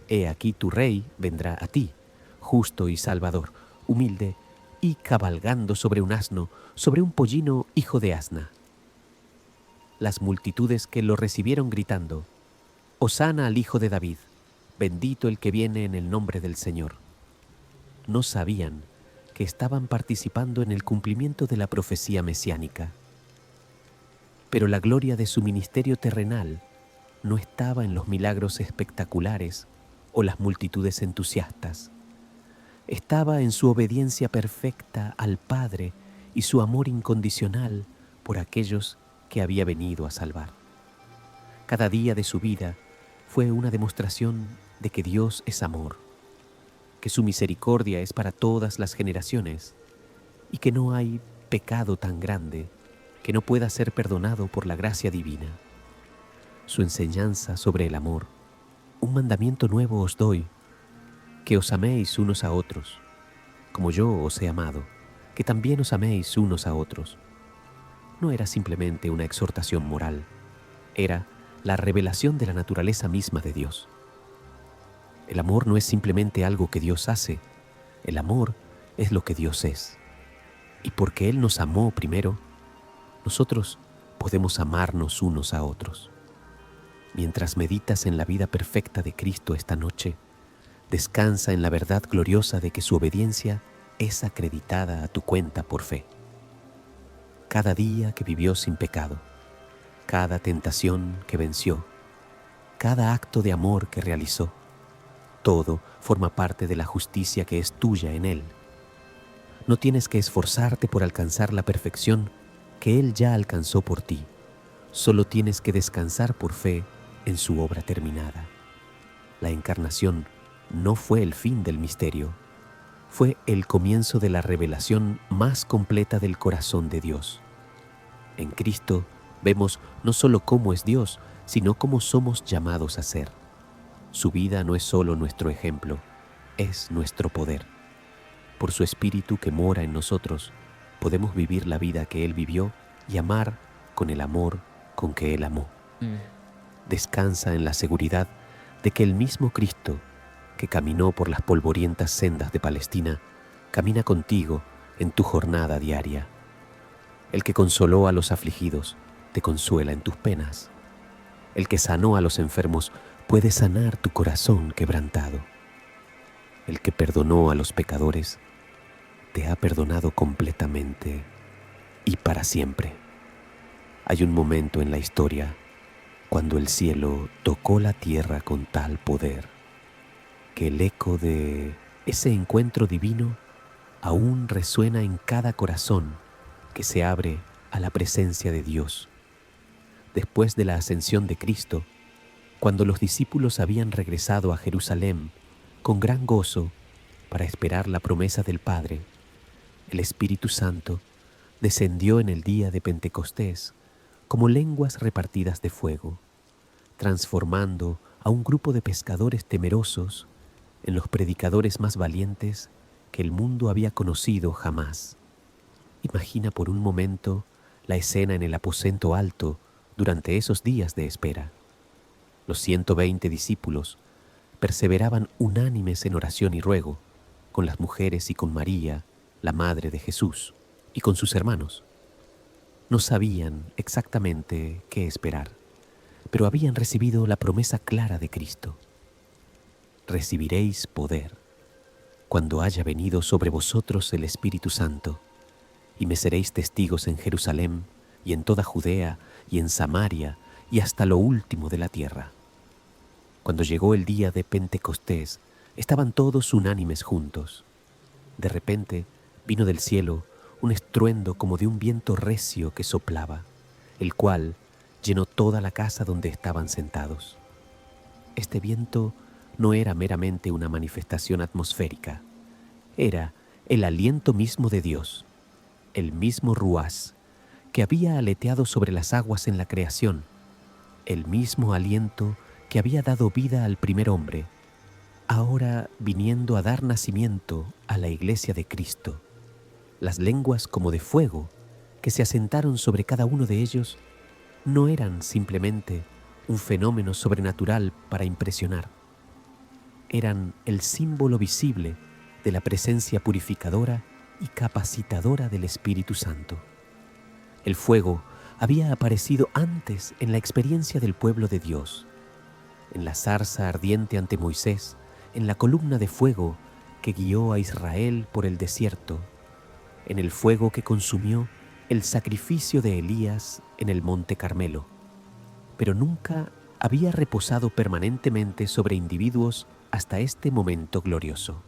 He aquí tu rey vendrá a ti, justo y salvador, humilde y cabalgando sobre un asno, sobre un pollino hijo de asna. Las multitudes que lo recibieron gritando: Hosana al hijo de David, bendito el que viene en el nombre del Señor. No sabían que estaban participando en el cumplimiento de la profecía mesiánica. Pero la gloria de su ministerio terrenal no estaba en los milagros espectaculares o las multitudes entusiastas. Estaba en su obediencia perfecta al Padre y su amor incondicional por aquellos que había venido a salvar. Cada día de su vida fue una demostración de que Dios es amor, que su misericordia es para todas las generaciones y que no hay pecado tan grande que no pueda ser perdonado por la gracia divina. Su enseñanza sobre el amor: un mandamiento nuevo os doy, que os améis unos a otros, como yo os he amado, que también os améis unos a otros. No era simplemente una exhortación moral, era la revelación de la naturaleza misma de Dios. El amor no es simplemente algo que Dios hace, el amor es lo que Dios es. Y porque Él nos amó primero, nosotros podemos amarnos unos a otros. Mientras meditas en la vida perfecta de Cristo esta noche, descansa en la verdad gloriosa de que su obediencia es acreditada a tu cuenta por fe. Cada día que vivió sin pecado, cada tentación que venció, cada acto de amor que realizó, todo forma parte de la justicia que es tuya en Él. No tienes que esforzarte por alcanzar la perfección que Él ya alcanzó por ti. Solo tienes que descansar por fe en su obra terminada. La encarnación no fue el fin del misterio, fue el comienzo de la revelación más completa del corazón de Dios. En Cristo vemos no solo cómo es Dios, sino cómo somos llamados a ser. Su vida no es solo nuestro ejemplo, es nuestro poder. Por su Espíritu que mora en nosotros, podemos vivir la vida que Él vivió y amar con el amor con que Él amó. Descansa en la seguridad de que el mismo Cristo, que caminó por las polvorientas sendas de Palestina, camina contigo en tu jornada diaria. El que consoló a los afligidos, te consuela en tus penas. El que sanó a los enfermos, puede sanar tu corazón quebrantado. El que perdonó a los pecadores, te ha perdonado completamente y para siempre. Hay un momento en la historia cuando el cielo tocó la tierra con tal poder que el eco de ese encuentro divino aún resuena en cada corazón que se abre a la presencia de Dios. Después de la ascensión de Cristo, cuando los discípulos habían regresado a Jerusalén con gran gozo para esperar la promesa del Padre, el Espíritu Santo descendió en el día de Pentecostés como lenguas repartidas de fuego, transformando a un grupo de pescadores temerosos en los predicadores más valientes que el mundo había conocido jamás. Imagina por un momento la escena en el aposento alto durante esos días de espera. Los 120 discípulos perseveraban unánimes en oración y ruego, con las mujeres y con María, la madre de Jesús, y con sus hermanos. No sabían exactamente qué esperar, pero habían recibido la promesa clara de Cristo. Recibiréis poder cuando haya venido sobre vosotros el Espíritu Santo, y me seréis testigos en Jerusalén y en toda Judea y en Samaria y hasta lo último de la tierra. Cuando llegó el día de Pentecostés, estaban todos unánimes juntos. De repente vino del cielo un estruendo como de un viento recio que soplaba, el cual llenó toda la casa donde estaban sentados. Este viento no era meramente una manifestación atmosférica, era el aliento mismo de Dios, el mismo Ruás que había aleteado sobre las aguas en la creación, el mismo aliento que había dado vida al primer hombre, ahora viniendo a dar nacimiento a la iglesia de Cristo. Las lenguas como de fuego que se asentaron sobre cada uno de ellos no eran simplemente un fenómeno sobrenatural para impresionar. Eran el símbolo visible de la presencia purificadora y capacitadora del Espíritu Santo. El fuego había aparecido antes en la experiencia del pueblo de Dios. en la zarza ardiente ante Moisés, en la columna de fuego que guió a Israel por el desierto, en el fuego que consumió el sacrificio de Elías en el monte Carmelo, pero nunca había reposado permanentemente sobre individuos hasta este momento glorioso.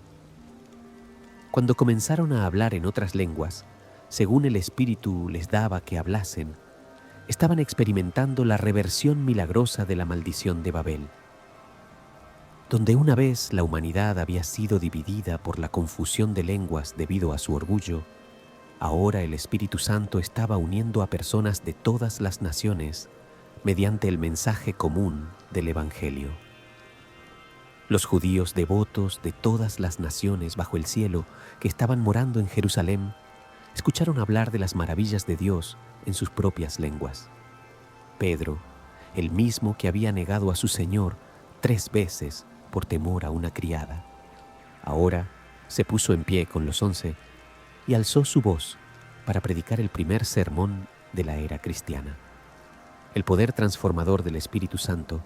Cuando comenzaron a hablar en otras lenguas, según el Espíritu les daba que hablasen, estaban experimentando la reversión milagrosa de la maldición de Babel. Donde una vez la humanidad había sido dividida por la confusión de lenguas debido a su orgullo, ahora el Espíritu Santo estaba uniendo a personas de todas las naciones mediante el mensaje común del Evangelio. Los judíos devotos de todas las naciones bajo el cielo que estaban morando en Jerusalén escucharon hablar de las maravillas de Dios en sus propias lenguas. Pedro, el mismo que había negado a su Señor 3 veces por temor a una criada, ahora se puso en pie con los 11 y alzó su voz para predicar el primer sermón de la era cristiana. El poder transformador del Espíritu Santo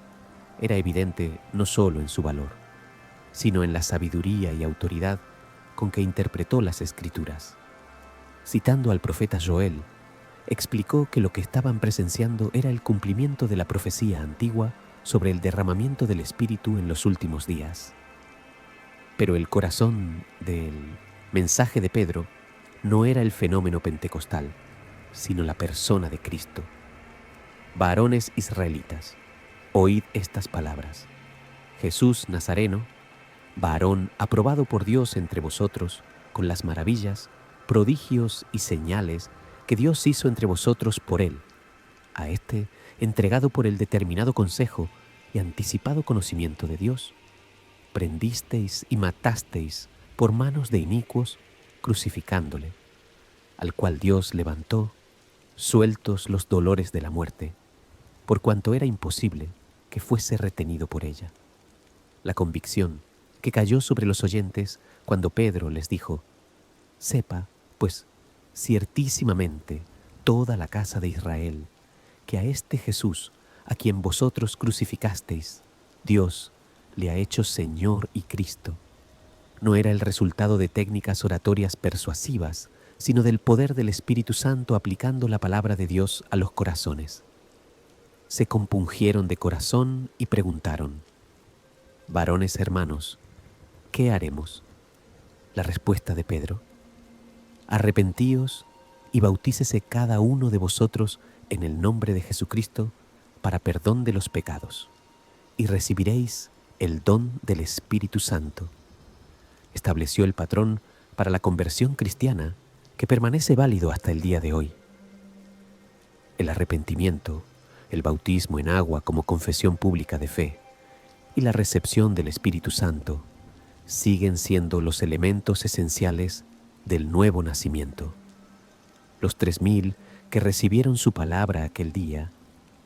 era evidente no solo en su valor, sino en la sabiduría y autoridad con que interpretó las Escrituras. Citando al profeta Joel, explicó que lo que estaban presenciando era el cumplimiento de la profecía antigua sobre el derramamiento del Espíritu en los últimos días. Pero el corazón del mensaje de Pedro no era el fenómeno pentecostal, sino la persona de Cristo. Varones israelitas, oíd estas palabras. Jesús Nazareno, varón aprobado por Dios entre vosotros, con las maravillas, prodigios y señales que Dios hizo entre vosotros por él, a este entregado por el determinado consejo y anticipado conocimiento de Dios, prendisteis y matasteis por manos de inicuos, crucificándole, al cual Dios levantó, sueltos los dolores de la muerte, por cuanto era imposible que fuese retenido por ella. La convicción que cayó sobre los oyentes cuando Pedro les dijo: sepa, pues, ciertísimamente toda la casa de Israel, que a este Jesús, a quien vosotros crucificasteis, Dios le ha hecho Señor y Cristo. No era el resultado de técnicas oratorias persuasivas, sino del poder del Espíritu Santo aplicando la palabra de Dios a los corazones. Se compungieron de corazón y preguntaron: varones hermanos, ¿qué haremos? La respuesta de Pedro: arrepentíos y bautícese cada uno de vosotros en el nombre de Jesucristo para perdón de los pecados, y recibiréis el don del Espíritu Santo. Estableció el patrón para la conversión cristiana que permanece válido hasta el día de hoy. El arrepentimiento, el bautismo en agua como confesión pública de fe y la recepción del Espíritu Santo siguen siendo los elementos esenciales del nuevo nacimiento. Los 3000 que recibieron su palabra aquel día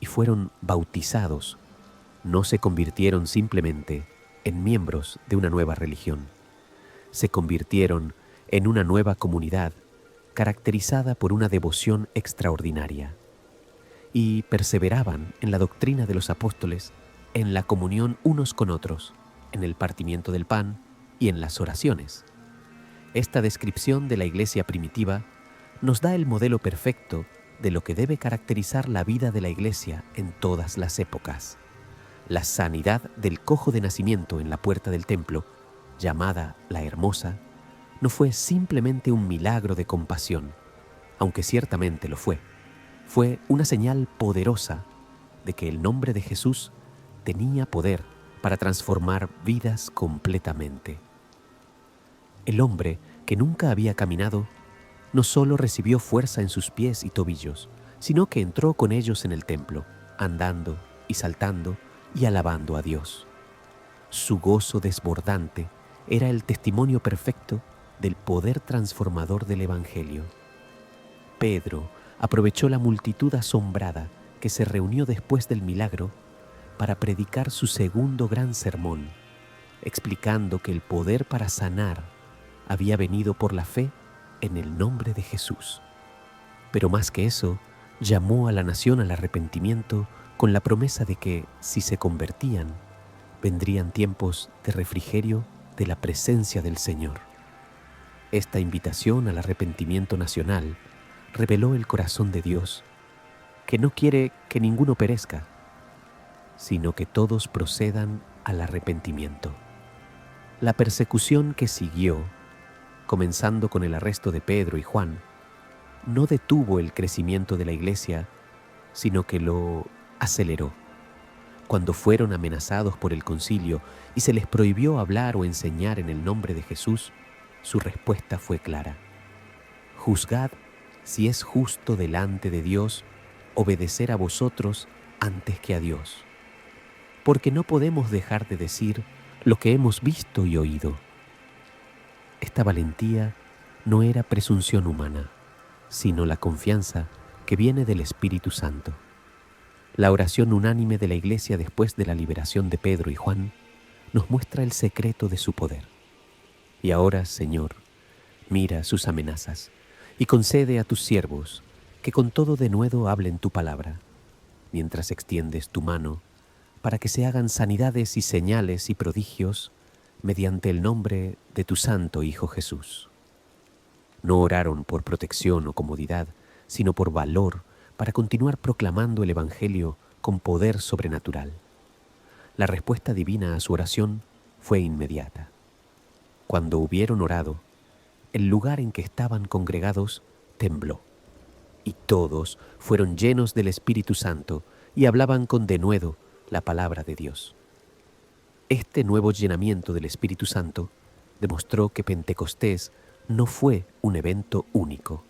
y fueron bautizados no se convirtieron simplemente en miembros de una nueva religión. Se convirtieron en una nueva comunidad caracterizada por una devoción extraordinaria y perseveraban en la doctrina de los apóstoles, en la comunión unos con otros, en el partimiento del pan y en las oraciones. Esta descripción de la iglesia primitiva nos da el modelo perfecto de lo que debe caracterizar la vida de la iglesia en todas las épocas. La sanidad del cojo de nacimiento en la puerta del templo, llamada la Hermosa, no fue simplemente un milagro de compasión, aunque ciertamente lo fue. Fue una señal poderosa de que el nombre de Jesús tenía poder para transformar vidas completamente. El hombre que nunca había caminado no solo recibió fuerza en sus pies y tobillos, sino que entró con ellos en el templo, andando y saltando y alabando a Dios. Su gozo desbordante era el testimonio perfecto del poder transformador del Evangelio. Pedro aprovechó la multitud asombrada que se reunió después del milagro para predicar su segundo gran sermón, explicando que el poder para sanar había venido por la fe en el nombre de Jesús. Pero más que eso, llamó a la nación al arrepentimiento con la promesa de que, si se convertían, vendrían tiempos de refrigerio de la presencia del Señor. Esta invitación al arrepentimiento nacional reveló el corazón de Dios, que no quiere que ninguno perezca, sino que todos procedan al arrepentimiento. La persecución que siguió, comenzando con el arresto de Pedro y Juan, no detuvo el crecimiento de la iglesia, sino que lo aceleró. Cuando fueron amenazados por el concilio y se les prohibió hablar o enseñar en el nombre de Jesús, su respuesta fue clara: juzgad si es justo delante de Dios obedecer a vosotros antes que a Dios, porque no podemos dejar de decir lo que hemos visto y oído. Esta valentía no era presunción humana, sino la confianza que viene del Espíritu Santo. La oración unánime de la Iglesia después de la liberación de Pedro y Juan nos muestra el secreto de su poder. Y ahora, Señor, mira sus amenazas y concede a tus siervos que con todo denuedo hablen tu palabra, mientras extiendes tu mano para que se hagan sanidades y señales y prodigios mediante el nombre de tu Santo Hijo Jesús. No oraron por protección o comodidad, sino por valor para continuar proclamando el Evangelio con poder sobrenatural. La respuesta divina a su oración fue inmediata. Cuando hubieron orado, el lugar en que estaban congregados tembló, y todos fueron llenos del Espíritu Santo y hablaban con denuedo la palabra de Dios. Este nuevo llenamiento del Espíritu Santo demostró que Pentecostés no fue un evento único,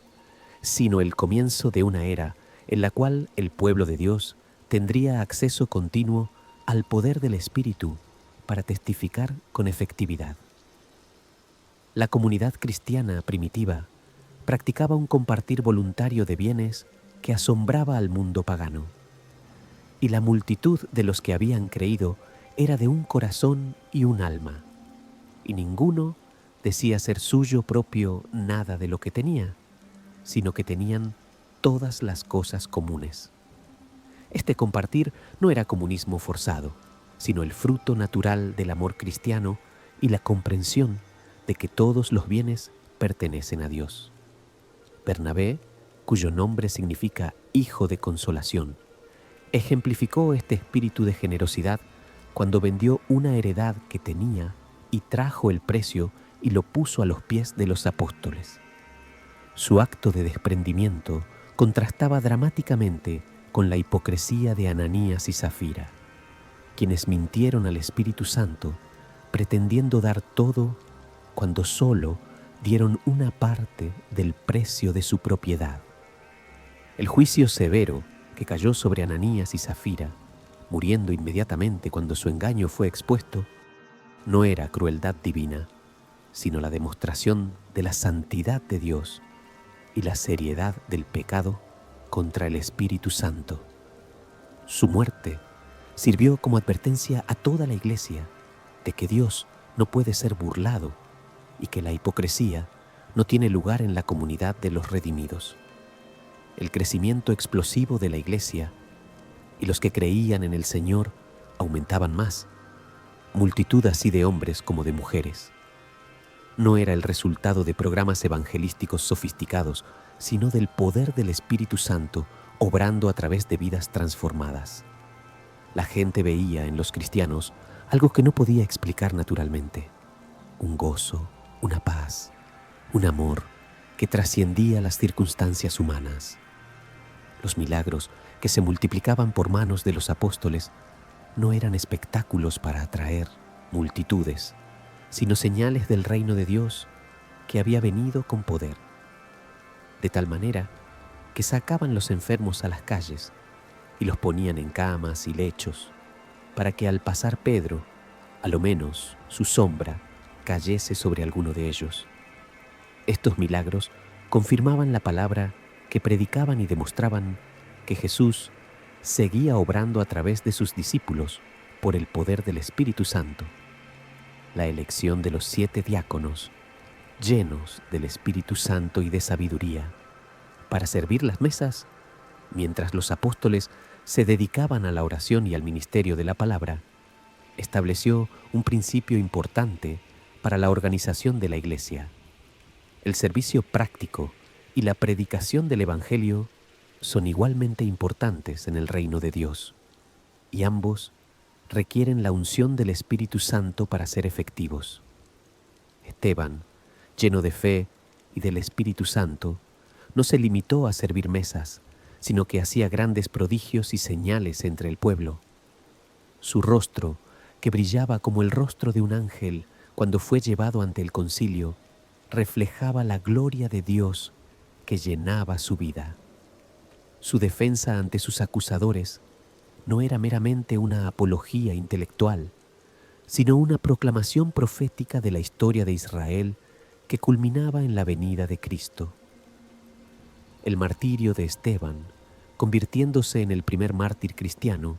sino el comienzo de una era en la cual el pueblo de Dios tendría acceso continuo al poder del Espíritu para testificar con efectividad. La comunidad cristiana primitiva practicaba un compartir voluntario de bienes que asombraba al mundo pagano, y la multitud de los que habían creído era de un corazón y un alma, y ninguno decía ser suyo propio nada de lo que tenía, sino que tenían todas las cosas comunes. Este compartir no era comunismo forzado, sino el fruto natural del amor cristiano y la comprensión de que todos los bienes pertenecen a Dios. Bernabé, cuyo nombre significa hijo de consolación, ejemplificó este espíritu de generosidad cuando vendió una heredad que tenía y trajo el precio y lo puso a los pies de los apóstoles. Su acto de desprendimiento contrastaba dramáticamente con la hipocresía de Ananías y Zafira, quienes mintieron al Espíritu Santo pretendiendo dar todo cuando solo dieron una parte del precio de su propiedad. El juicio severo que cayó sobre Ananías y Zafira, muriendo inmediatamente cuando su engaño fue expuesto, no era crueldad divina, sino la demostración de la santidad de Dios y la seriedad del pecado contra el Espíritu Santo. Su muerte sirvió como advertencia a toda la Iglesia de que Dios no puede ser burlado y que la hipocresía no tiene lugar en la comunidad de los redimidos. El crecimiento explosivo de la Iglesia y los que creían en el Señor aumentaban más, multitud así de hombres como de mujeres. No era el resultado de programas evangelísticos sofisticados, sino del poder del Espíritu Santo obrando a través de vidas transformadas. La gente veía en los cristianos algo que no podía explicar naturalmente: un gozo, una paz, un amor que trascendía las circunstancias humanas. Los milagros que se multiplicaban por manos de los apóstoles no eran espectáculos para atraer multitudes, sino señales del reino de Dios que había venido con poder, de tal manera que sacaban los enfermos a las calles y los ponían en camas y lechos, para que al pasar Pedro, a lo menos su sombra cayese sobre alguno de ellos. Estos milagros confirmaban la palabra que predicaban y demostraban que Jesús seguía obrando a través de sus discípulos por el poder del Espíritu Santo. La elección de los 7 diáconos, llenos del Espíritu Santo y de sabiduría, para servir las mesas, mientras los apóstoles se dedicaban a la oración y al ministerio de la palabra, estableció un principio importante para la organización de la Iglesia. El servicio práctico y la predicación del Evangelio son igualmente importantes en el reino de Dios, y ambos requieren la unción del Espíritu Santo para ser efectivos. Esteban, lleno de fe y del Espíritu Santo, no se limitó a servir mesas, sino que hacía grandes prodigios y señales entre el pueblo. Su rostro, que brillaba como el rostro de un ángel cuando fue llevado ante el concilio, reflejaba la gloria de Dios que llenaba su vida. Su defensa ante sus acusadores no era meramente una apología intelectual, sino una proclamación profética de la historia de Israel que culminaba en la venida de Cristo. El martirio de Esteban, convirtiéndose en el primer mártir cristiano,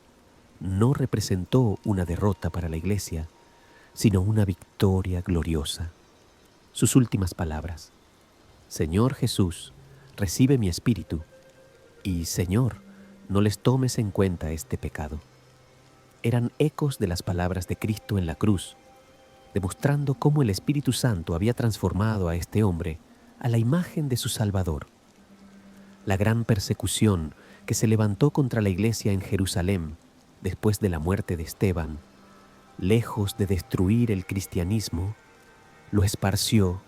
no representó una derrota para la Iglesia, sino una victoria gloriosa. Sus últimas palabras: Señor Jesús, recibe mi espíritu, y Señor, no les tomes en cuenta este pecado, eran ecos de las palabras de Cristo en la cruz, demostrando cómo el Espíritu Santo había transformado a este hombre a la imagen de su Salvador. La gran persecución que se levantó contra la Iglesia en Jerusalén después de la muerte de Esteban, lejos de destruir el cristianismo, lo esparció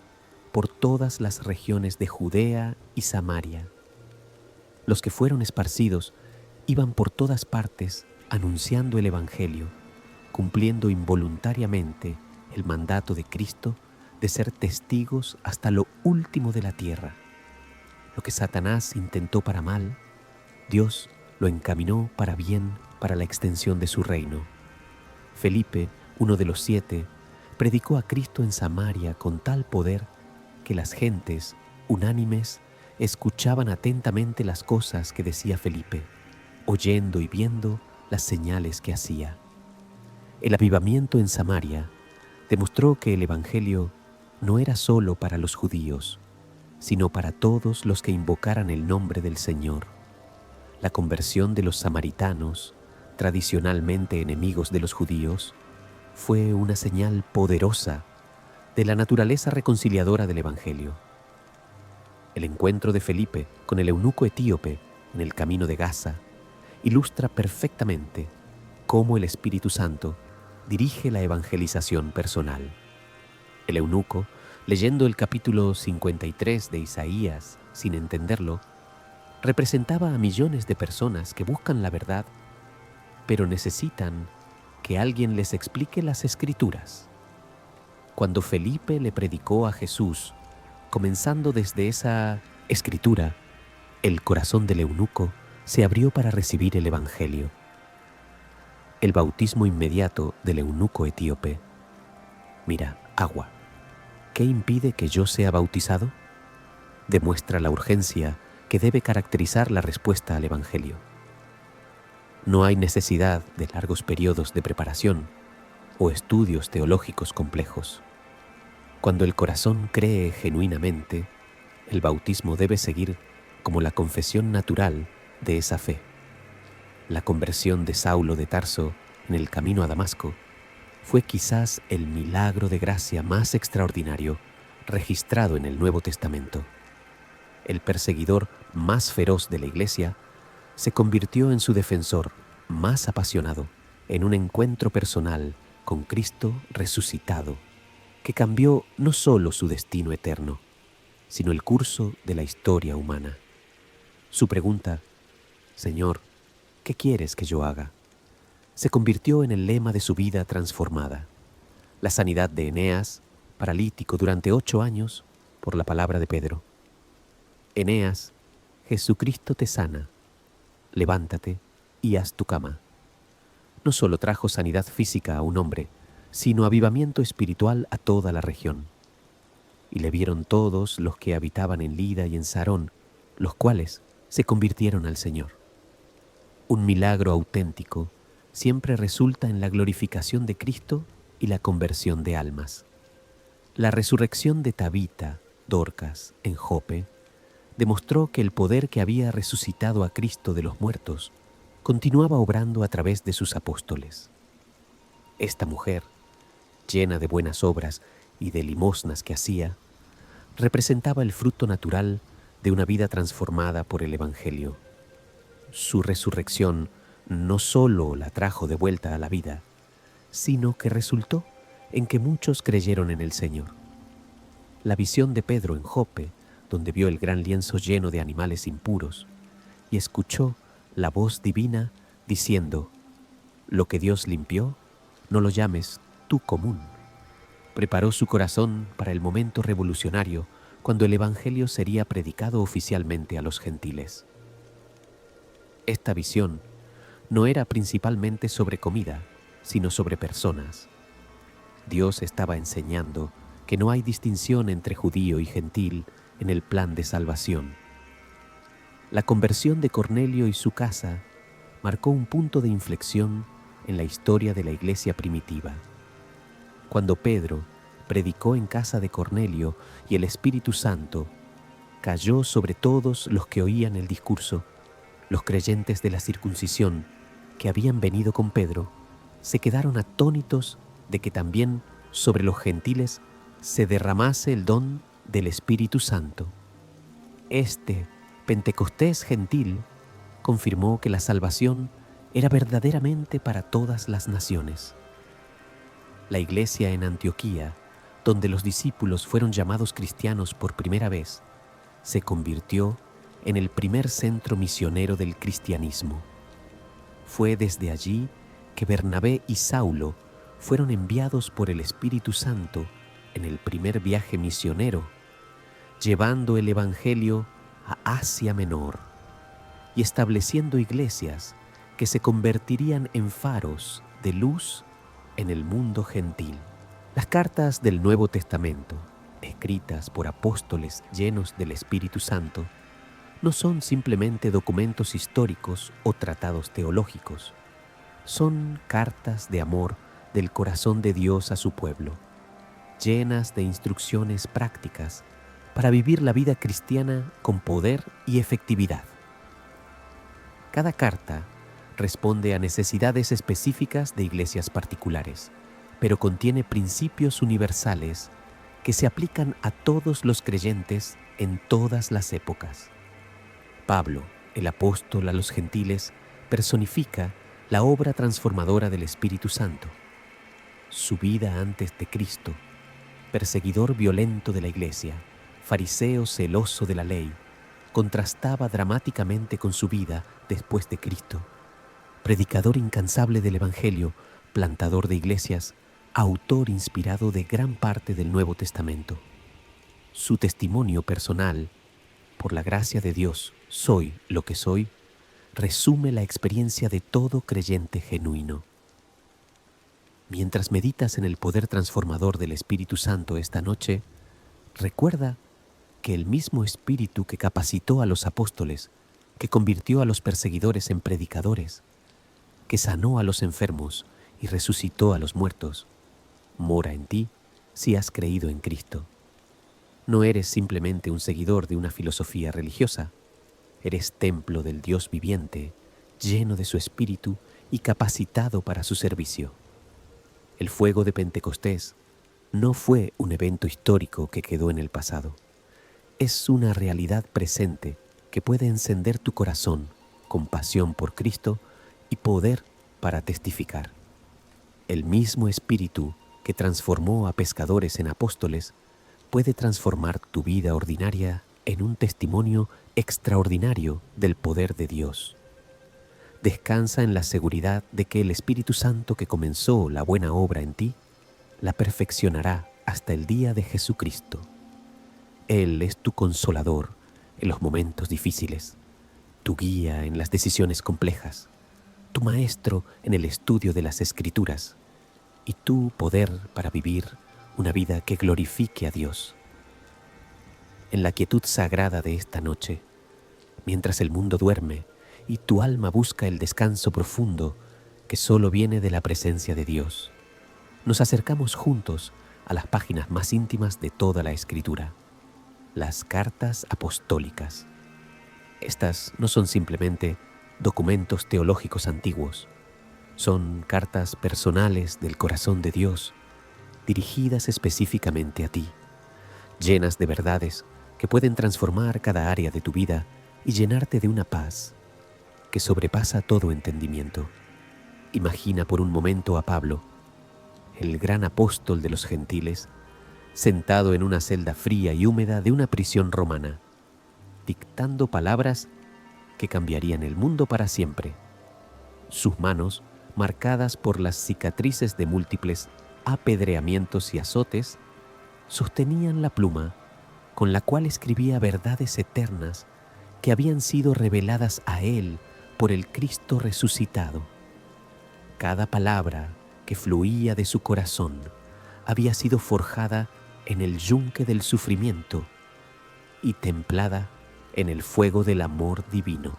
por todas las regiones de Judea y Samaria. Los que fueron esparcidos iban por todas partes anunciando el Evangelio, cumpliendo involuntariamente el mandato de Cristo de ser testigos hasta lo último de la tierra. Lo que Satanás intentó para mal, Dios lo encaminó para bien, para la extensión de su reino. Felipe, uno de los 7, predicó a Cristo en Samaria con tal poder que las gentes, unánimes, escuchaban atentamente las cosas que decía Felipe, oyendo y viendo las señales que hacía. El avivamiento en Samaria demostró que el Evangelio no era solo para los judíos, sino para todos los que invocaran el nombre del Señor. La conversión de los samaritanos, tradicionalmente enemigos de los judíos, fue una señal poderosa de la naturaleza reconciliadora del Evangelio. El encuentro de Felipe con el eunuco etíope en el camino de Gaza ilustra perfectamente cómo el Espíritu Santo dirige la evangelización personal. El eunuco, leyendo el capítulo 53 de Isaías sin entenderlo, representaba a millones de personas que buscan la verdad, pero necesitan que alguien les explique las Escrituras. Cuando Felipe le predicó a Jesús, comenzando desde esa Escritura, el corazón del eunuco se abrió para recibir el Evangelio. El bautismo inmediato del eunuco etíope. Mira, agua. ¿Qué impide que yo sea bautizado? Demuestra la urgencia que debe caracterizar la respuesta al Evangelio. No hay necesidad de largos periodos de preparación o estudios teológicos complejos. Cuando el corazón cree genuinamente, el bautismo debe seguir como la confesión natural de esa fe. La conversión de Saulo de Tarso en el camino a Damasco fue quizás el milagro de gracia más extraordinario registrado en el Nuevo Testamento. El perseguidor más feroz de la Iglesia se convirtió en su defensor más apasionado en un encuentro personal con Cristo resucitado, que cambió no solo su destino eterno, sino el curso de la historia humana. Su pregunta, Señor, ¿qué quieres que yo haga?, se convirtió en el lema de su vida transformada. La sanidad de Eneas, paralítico durante 8 años, por la palabra de Pedro. Eneas, Jesucristo te sana, levántate y haz tu cama. No solo trajo sanidad física a un hombre, sino avivamiento espiritual a toda la región. Y le vieron todos los que habitaban en Lida y en Sarón, los cuales se convirtieron al Señor. Un milagro auténtico siempre resulta en la glorificación de Cristo y la conversión de almas. La resurrección de Tabita, Dorcas, en Jope, demostró que el poder que había resucitado a Cristo de los muertos continuaba obrando a través de sus apóstoles. Esta mujer, llena de buenas obras y de limosnas que hacía, representaba el fruto natural de una vida transformada por el Evangelio. Su resurrección no solo la trajo de vuelta a la vida, sino que resultó en que muchos creyeron en el Señor. La visión de Pedro en Jope, donde vio el gran lienzo lleno de animales impuros, y escuchó la voz divina diciendo: «Lo que Dios limpió, no lo llames tú común», preparó su corazón para el momento revolucionario cuando el Evangelio sería predicado oficialmente a los gentiles. Esta visión no era principalmente sobre comida, sino sobre personas. Dios estaba enseñando que no hay distinción entre judío y gentil en el plan de salvación. La conversión de Cornelio y su casa marcó un punto de inflexión en la historia de la iglesia primitiva. Cuando Pedro predicó en casa de Cornelio y el Espíritu Santo cayó sobre todos los que oían el discurso, los creyentes de la circuncisión que habían venido con Pedro se quedaron atónitos de que también sobre los gentiles se derramase el don del Espíritu Santo. Este Pentecostés gentil confirmó que la salvación era verdaderamente para todas las naciones. La iglesia en Antioquía, donde los discípulos fueron llamados cristianos por primera vez, se convirtió en el primer centro misionero del cristianismo. Fue desde allí que Bernabé y Saulo fueron enviados por el Espíritu Santo en el primer viaje misionero, llevando el Evangelio a Asia Menor y estableciendo iglesias que se convertirían en faros de luz en el mundo gentil. Las cartas del Nuevo Testamento, escritas por apóstoles llenos del Espíritu Santo, no son simplemente documentos históricos o tratados teológicos. Son cartas de amor del corazón de Dios a su pueblo, llenas de instrucciones prácticas para vivir la vida cristiana con poder y efectividad. Cada carta responde a necesidades específicas de iglesias particulares, pero contiene principios universales que se aplican a todos los creyentes en todas las épocas. Pablo, el apóstol a los gentiles, personifica la obra transformadora del Espíritu Santo. Su vida antes de Cristo, perseguidor violento de la iglesia, fariseo celoso de la ley, contrastaba dramáticamente con su vida después de Cristo. Predicador incansable del Evangelio, plantador de iglesias, autor inspirado de gran parte del Nuevo Testamento. Su testimonio personal, por la gracia de Dios, soy lo que soy, resume la experiencia de todo creyente genuino. Mientras meditas en el poder transformador del Espíritu Santo esta noche, recuerda que el mismo Espíritu que capacitó a los apóstoles, que convirtió a los perseguidores en predicadores, que sanó a los enfermos y resucitó a los muertos, mora en ti si has creído en Cristo. No eres simplemente un seguidor de una filosofía religiosa, eres templo del Dios viviente, lleno de su Espíritu y capacitado para su servicio. El fuego de Pentecostés no fue un evento histórico que quedó en el pasado. Es una realidad presente que puede encender tu corazón con pasión por Cristo y poder para testificar. El mismo Espíritu que transformó a pescadores en apóstoles puede transformar tu vida ordinaria en un testimonio extraordinario del poder de Dios. Descansa en la seguridad de que el Espíritu Santo que comenzó la buena obra en ti, la perfeccionará hasta el día de Jesucristo. Él es tu consolador en los momentos difíciles, tu guía en las decisiones complejas, tu maestro en el estudio de las Escrituras y tu poder para vivir una vida que glorifique a Dios. En la quietud sagrada de esta noche, mientras el mundo duerme y tu alma busca el descanso profundo que solo viene de la presencia de Dios, nos acercamos juntos a las páginas más íntimas de toda la Escritura, las cartas apostólicas. Estas no son simplemente documentos teológicos antiguos, Son cartas personales del corazón de Dios, dirigidas específicamente a ti, llenas de verdades que pueden transformar cada área de tu vida y llenarte de una paz que sobrepasa todo entendimiento. Imagina por un momento a Pablo, el gran apóstol de los gentiles, sentado en una celda fría y húmeda de una prisión romana, dictando palabras que cambiarían el mundo para siempre. Sus manos, marcadas por las cicatrices de múltiples apedreamientos y azotes, sostenían la pluma con la cual escribía verdades eternas que habían sido reveladas a él por el Cristo resucitado. Cada palabra que fluía de su corazón había sido forjada en el yunque del sufrimiento y templada en el fuego del amor divino.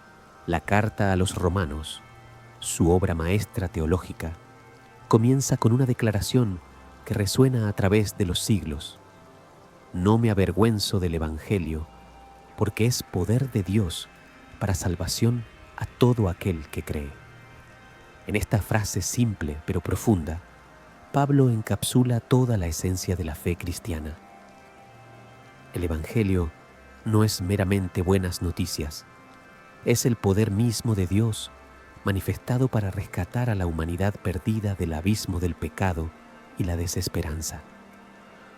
La carta a los Romanos, su obra maestra teológica, comienza con una declaración que resuena a través de los siglos. No me avergüenzo del Evangelio, porque es poder de Dios para salvación a todo aquel que cree. En esta frase simple pero profunda, Pablo encapsula toda la esencia de la fe cristiana. El Evangelio no es meramente buenas noticias, es el poder mismo de Dios manifestado para rescatar a la humanidad perdida del abismo del pecado y la desesperanza.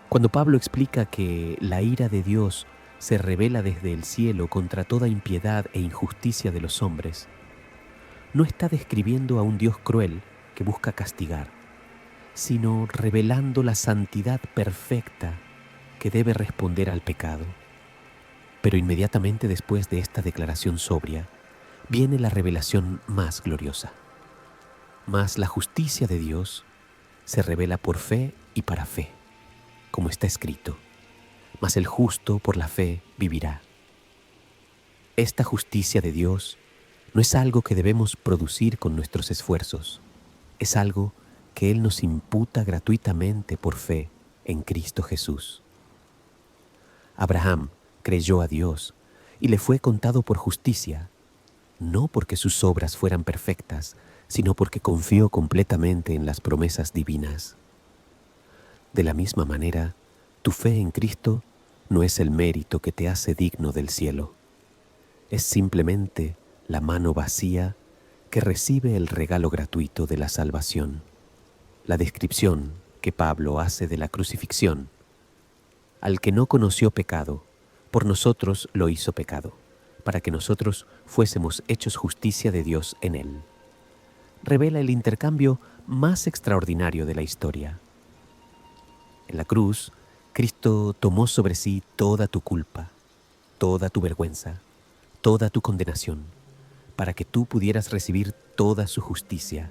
Cuando Pablo explica que la ira de Dios se revela desde el cielo contra toda impiedad e injusticia de los hombres, no está describiendo a un Dios cruel que busca castigar, sino revelando la santidad perfecta que debe responder al pecado. Pero inmediatamente después de esta declaración sobria, viene la revelación más gloriosa. Mas la justicia de Dios se revela por fe y para fe, como está escrito: mas el justo por la fe vivirá. Esta justicia de Dios no es algo que debemos producir con nuestros esfuerzos, es algo que Él nos imputa gratuitamente por fe en Cristo Jesús. Abraham creyó a Dios y le fue contado por justicia, no porque sus obras fueran perfectas, sino porque confió completamente en las promesas divinas. De la misma manera, tu fe en Cristo no es el mérito que te hace digno del cielo, es simplemente la mano vacía que recibe el regalo gratuito de la salvación. La descripción que Pablo hace de la crucifixión: al que no conoció pecado, por nosotros lo hizo pecado, para que nosotros fuésemos hechos justicia de Dios en él, revela el intercambio más extraordinario de la historia. En la cruz, Cristo tomó sobre sí toda tu culpa, toda tu vergüenza, toda tu condenación, para que tú pudieras recibir toda su justicia,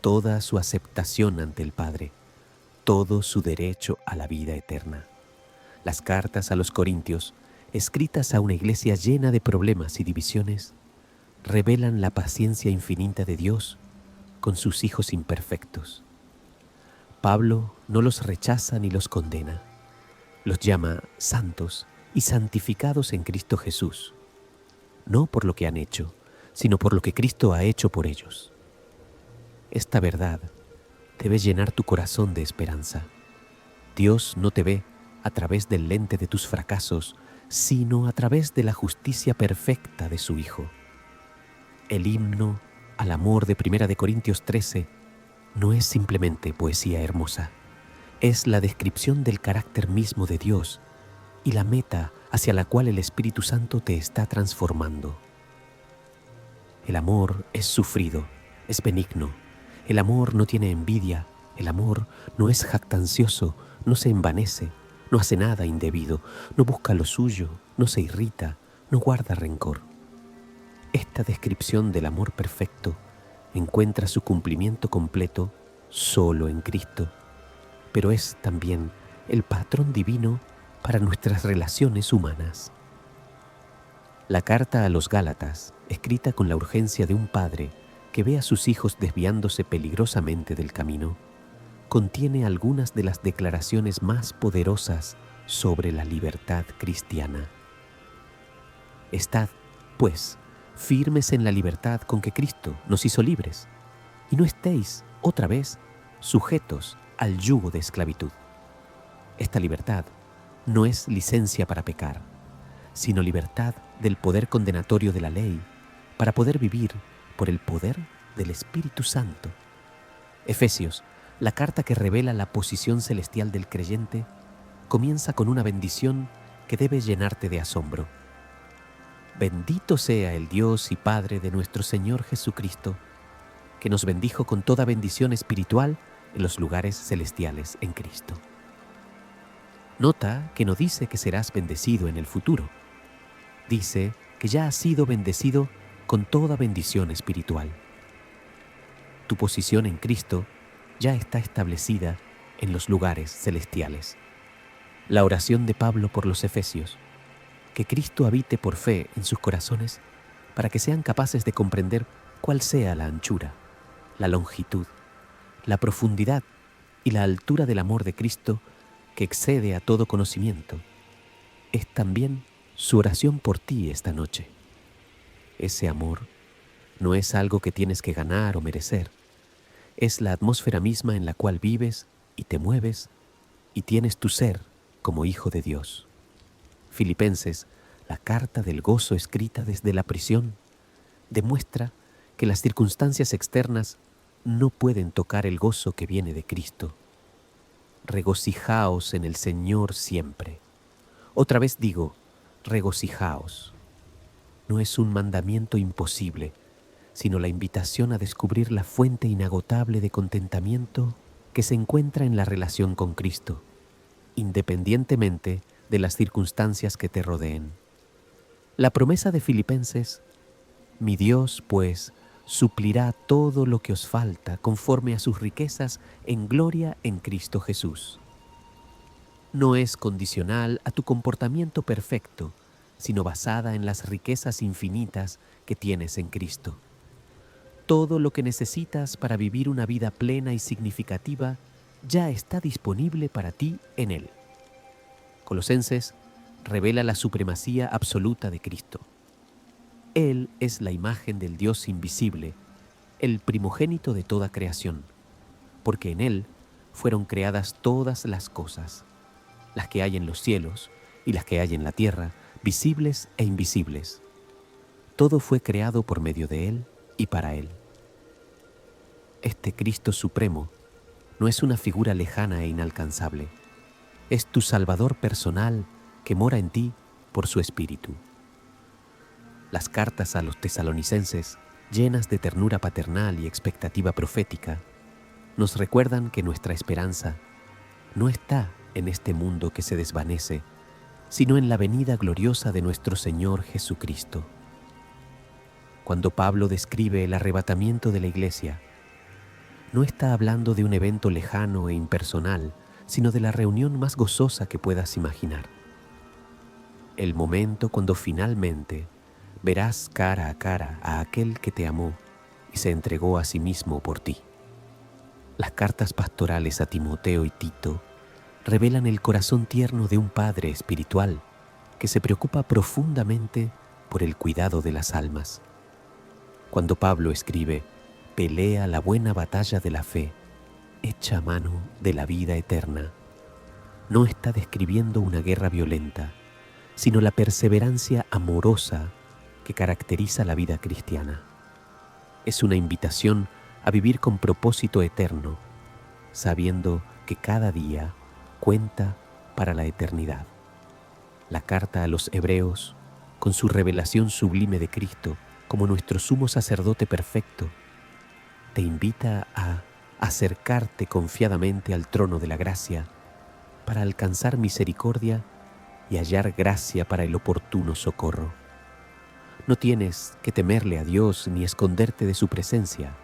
toda su aceptación ante el Padre, todo su derecho a la vida eterna. Las cartas a los Corintios, escritas a una iglesia llena de problemas y divisiones, revelan la paciencia infinita de Dios con sus hijos imperfectos. Pablo no los rechaza ni los condena, los llama santos y santificados en Cristo Jesús, no por lo que han hecho, sino por lo que Cristo ha hecho por ellos. Esta verdad debe llenar tu corazón de esperanza. Dios no te ve a través del lente de tus fracasos, sino a través de la justicia perfecta de su Hijo. El himno al amor de 1 Corintios 13 no es simplemente poesía hermosa, es la descripción del carácter mismo de Dios y la meta hacia la cual el Espíritu Santo te está transformando. El amor es sufrido, es benigno. El amor no tiene envidia, el amor no es jactancioso, no se envanece, no hace nada indebido, no busca lo suyo, no se irrita, no guarda rencor. Esta descripción del amor perfecto encuentra su cumplimiento completo solo en Cristo, pero es también el patrón divino para nuestras relaciones humanas. La carta a los Gálatas, escrita con la urgencia de un padre que ve a sus hijos desviándose peligrosamente del camino, contiene algunas de las declaraciones más poderosas sobre la libertad cristiana. Estad, pues, firmes en la libertad con que Cristo nos hizo libres, y no estéis, otra vez, sujetos al yugo de esclavitud. Esta libertad no es licencia para pecar, sino libertad del poder condenatorio de la ley para poder vivir por el poder del Espíritu Santo. Efesios, la carta que revela la posición celestial del creyente, comienza con una bendición que debe llenarte de asombro. Bendito sea el Dios y Padre de nuestro Señor Jesucristo, que nos bendijo con toda bendición espiritual en los lugares celestiales en Cristo. Nota que no dice que serás bendecido en el futuro. Dice que ya has sido bendecido con toda bendición espiritual. Tu posición en Cristo ya está establecida en los lugares celestiales. La oración de Pablo por los Efesios: que Cristo habite por fe en sus corazones para que sean capaces de comprender cuál sea la anchura, la longitud, la profundidad y la altura del amor de Cristo que excede a todo conocimiento. Es también su oración por ti esta noche. Ese amor no es algo que tienes que ganar o merecer. Es la atmósfera misma en la cual vives y te mueves y tienes tu ser como hijo de Dios. Filipenses, la carta del gozo escrita desde la prisión, demuestra que las circunstancias externas no pueden tocar el gozo que viene de Cristo. Regocijaos en el Señor siempre. Otra vez digo, regocijaos. No es un mandamiento imposible, sino la invitación a descubrir la fuente inagotable de contentamiento que se encuentra en la relación con Cristo, independientemente de las circunstancias que te rodeen. La promesa de Filipenses: mi Dios, pues, suplirá todo lo que os falta conforme a sus riquezas en gloria en Cristo Jesús. No es condicional a tu comportamiento perfecto, sino basada en las riquezas infinitas que tienes en Cristo. Todo lo que necesitas para vivir una vida plena y significativa ya está disponible para ti en Él. Colosenses revela la supremacía absoluta de Cristo. Él es la imagen del Dios invisible, el primogénito de toda creación, porque en Él fueron creadas todas las cosas, las que hay en los cielos y las que hay en la tierra, visibles e invisibles. Todo fue creado por medio de Él y para Él. Este Cristo supremo no es una figura lejana e inalcanzable. Es tu Salvador personal que mora en ti por su Espíritu. Las cartas a los tesalonicenses, llenas de ternura paternal y expectativa profética, nos recuerdan que nuestra esperanza no está en este mundo que se desvanece, sino en la venida gloriosa de nuestro Señor Jesucristo. Cuando Pablo describe el arrebatamiento de la iglesia, no está hablando de un evento lejano e impersonal, sino de la reunión más gozosa que puedas imaginar. El momento cuando finalmente verás cara a cara a aquel que te amó y se entregó a sí mismo por ti. Las cartas pastorales a Timoteo y Tito revelan el corazón tierno de un padre espiritual que se preocupa profundamente por el cuidado de las almas. Cuando Pablo escribe: pelea la buena batalla de la fe, echa mano de la vida eterna, no está describiendo una guerra violenta, sino la perseverancia amorosa que caracteriza la vida cristiana. Es una invitación a vivir con propósito eterno, sabiendo que cada día cuenta para la eternidad. La carta a los Hebreos, con su revelación sublime de Cristo como nuestro sumo sacerdote perfecto, te invita a acercarte confiadamente al trono de la gracia para alcanzar misericordia y hallar gracia para el oportuno socorro. No tienes que temerle a Dios ni esconderte de su presencia.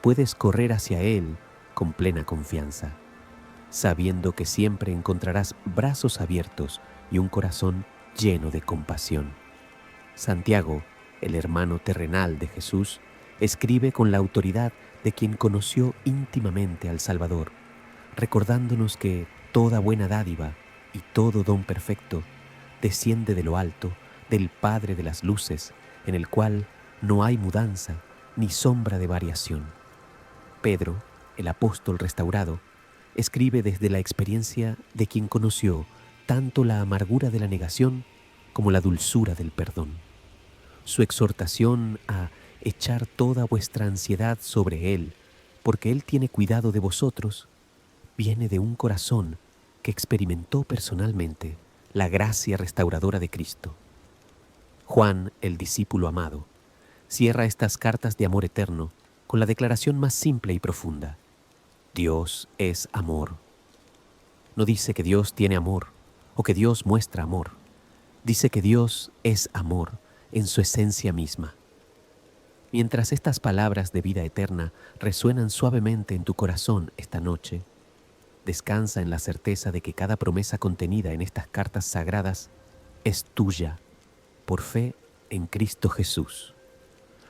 Puedes correr hacia Él con plena confianza, sabiendo que siempre encontrarás brazos abiertos y un corazón lleno de compasión. Santiago, el hermano terrenal de Jesús, escribe con la autoridad de quien conoció íntimamente al Salvador, recordándonos que toda buena dádiva y todo don perfecto desciende de lo alto, del Padre de las luces, en el cual no hay mudanza ni sombra de variación. Pedro, el apóstol restaurado, escribe desde la experiencia de quien conoció tanto la amargura de la negación como la dulzura del perdón. Su exhortación a echar toda vuestra ansiedad sobre Él, porque Él tiene cuidado de vosotros, viene de un corazón que experimentó personalmente la gracia restauradora de Cristo. Juan, el discípulo amado, cierra estas cartas de amor eterno con la declaración más simple y profunda: Dios es amor. No dice que Dios tiene amor o que Dios muestra amor. Dice que Dios es amor en su esencia misma. Mientras estas palabras de vida eterna resuenan suavemente en tu corazón esta noche, descansa en la certeza de que cada promesa contenida en estas cartas sagradas es tuya por fe en Cristo Jesús.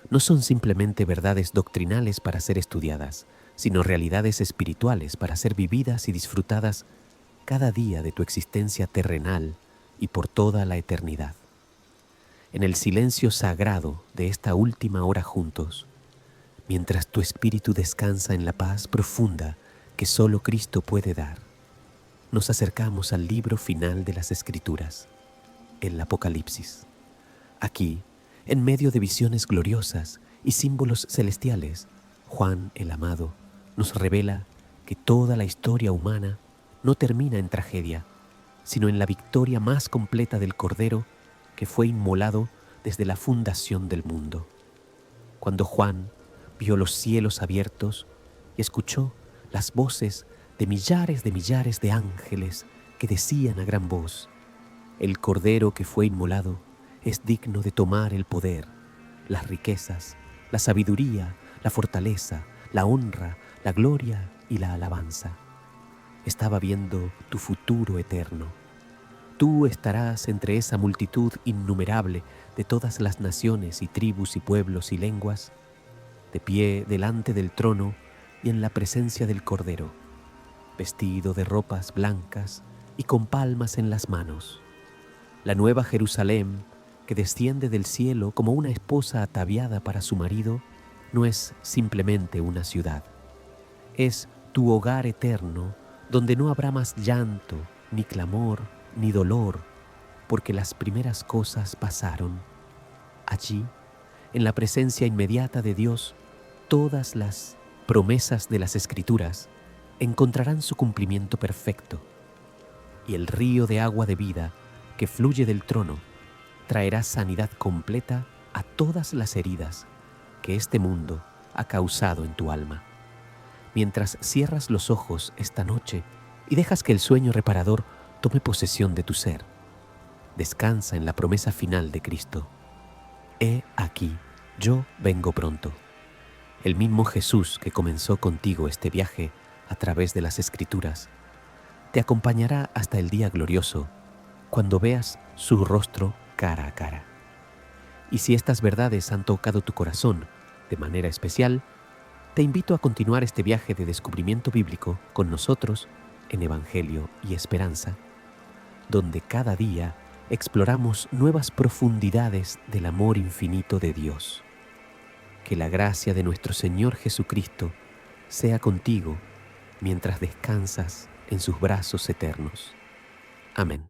No son simplemente verdades doctrinales para ser estudiadas, sino realidades espirituales para ser vividas y disfrutadas cada día de tu existencia terrenal y por toda la eternidad. En el silencio sagrado de esta última hora juntos, mientras tu espíritu descansa en la paz profunda que solo Cristo puede dar, nos acercamos al libro final de las Escrituras, el Apocalipsis. Aquí, en medio de visiones gloriosas y símbolos celestiales, Juan el amado nos revela que toda la historia humana no termina en tragedia, sino en la victoria más completa del Cordero que fue inmolado desde la fundación del mundo. Cuando Juan vio los cielos abiertos y escuchó las voces de millares de ángeles que decían a gran voz: el Cordero que fue inmolado es digno de tomar el poder, las riquezas, la sabiduría, la fortaleza, la honra, la gloria y la alabanza. Estaba viendo tu futuro eterno. Tú estarás entre esa multitud innumerable de todas las naciones y tribus y pueblos y lenguas, de pie delante del trono y en la presencia del Cordero, vestido de ropas blancas y con palmas en las manos. La nueva Jerusalén, que desciende del cielo como una esposa ataviada para su marido, no es simplemente una ciudad. Es tu hogar eterno, donde no habrá más llanto, ni clamor, ni dolor, porque las primeras cosas pasaron. Allí, en la presencia inmediata de Dios, todas las promesas de las Escrituras encontrarán su cumplimiento perfecto, y el río de agua de vida que fluye del trono traerá sanidad completa a todas las heridas que este mundo ha causado en tu alma. Mientras cierras los ojos esta noche y dejas que el sueño reparador tome posesión de tu ser, descansa en la promesa final de Cristo: he aquí, yo vengo pronto. El mismo Jesús que comenzó contigo este viaje a través de las Escrituras te acompañará hasta el día glorioso, cuando veas su rostro cara a cara. Y si estas verdades han tocado tu corazón de manera especial, te invito a continuar este viaje de descubrimiento bíblico con nosotros en Evangelio y Esperanza, donde cada día exploramos nuevas profundidades del amor infinito de Dios. Que la gracia de nuestro Señor Jesucristo sea contigo mientras descansas en sus brazos eternos. Amén.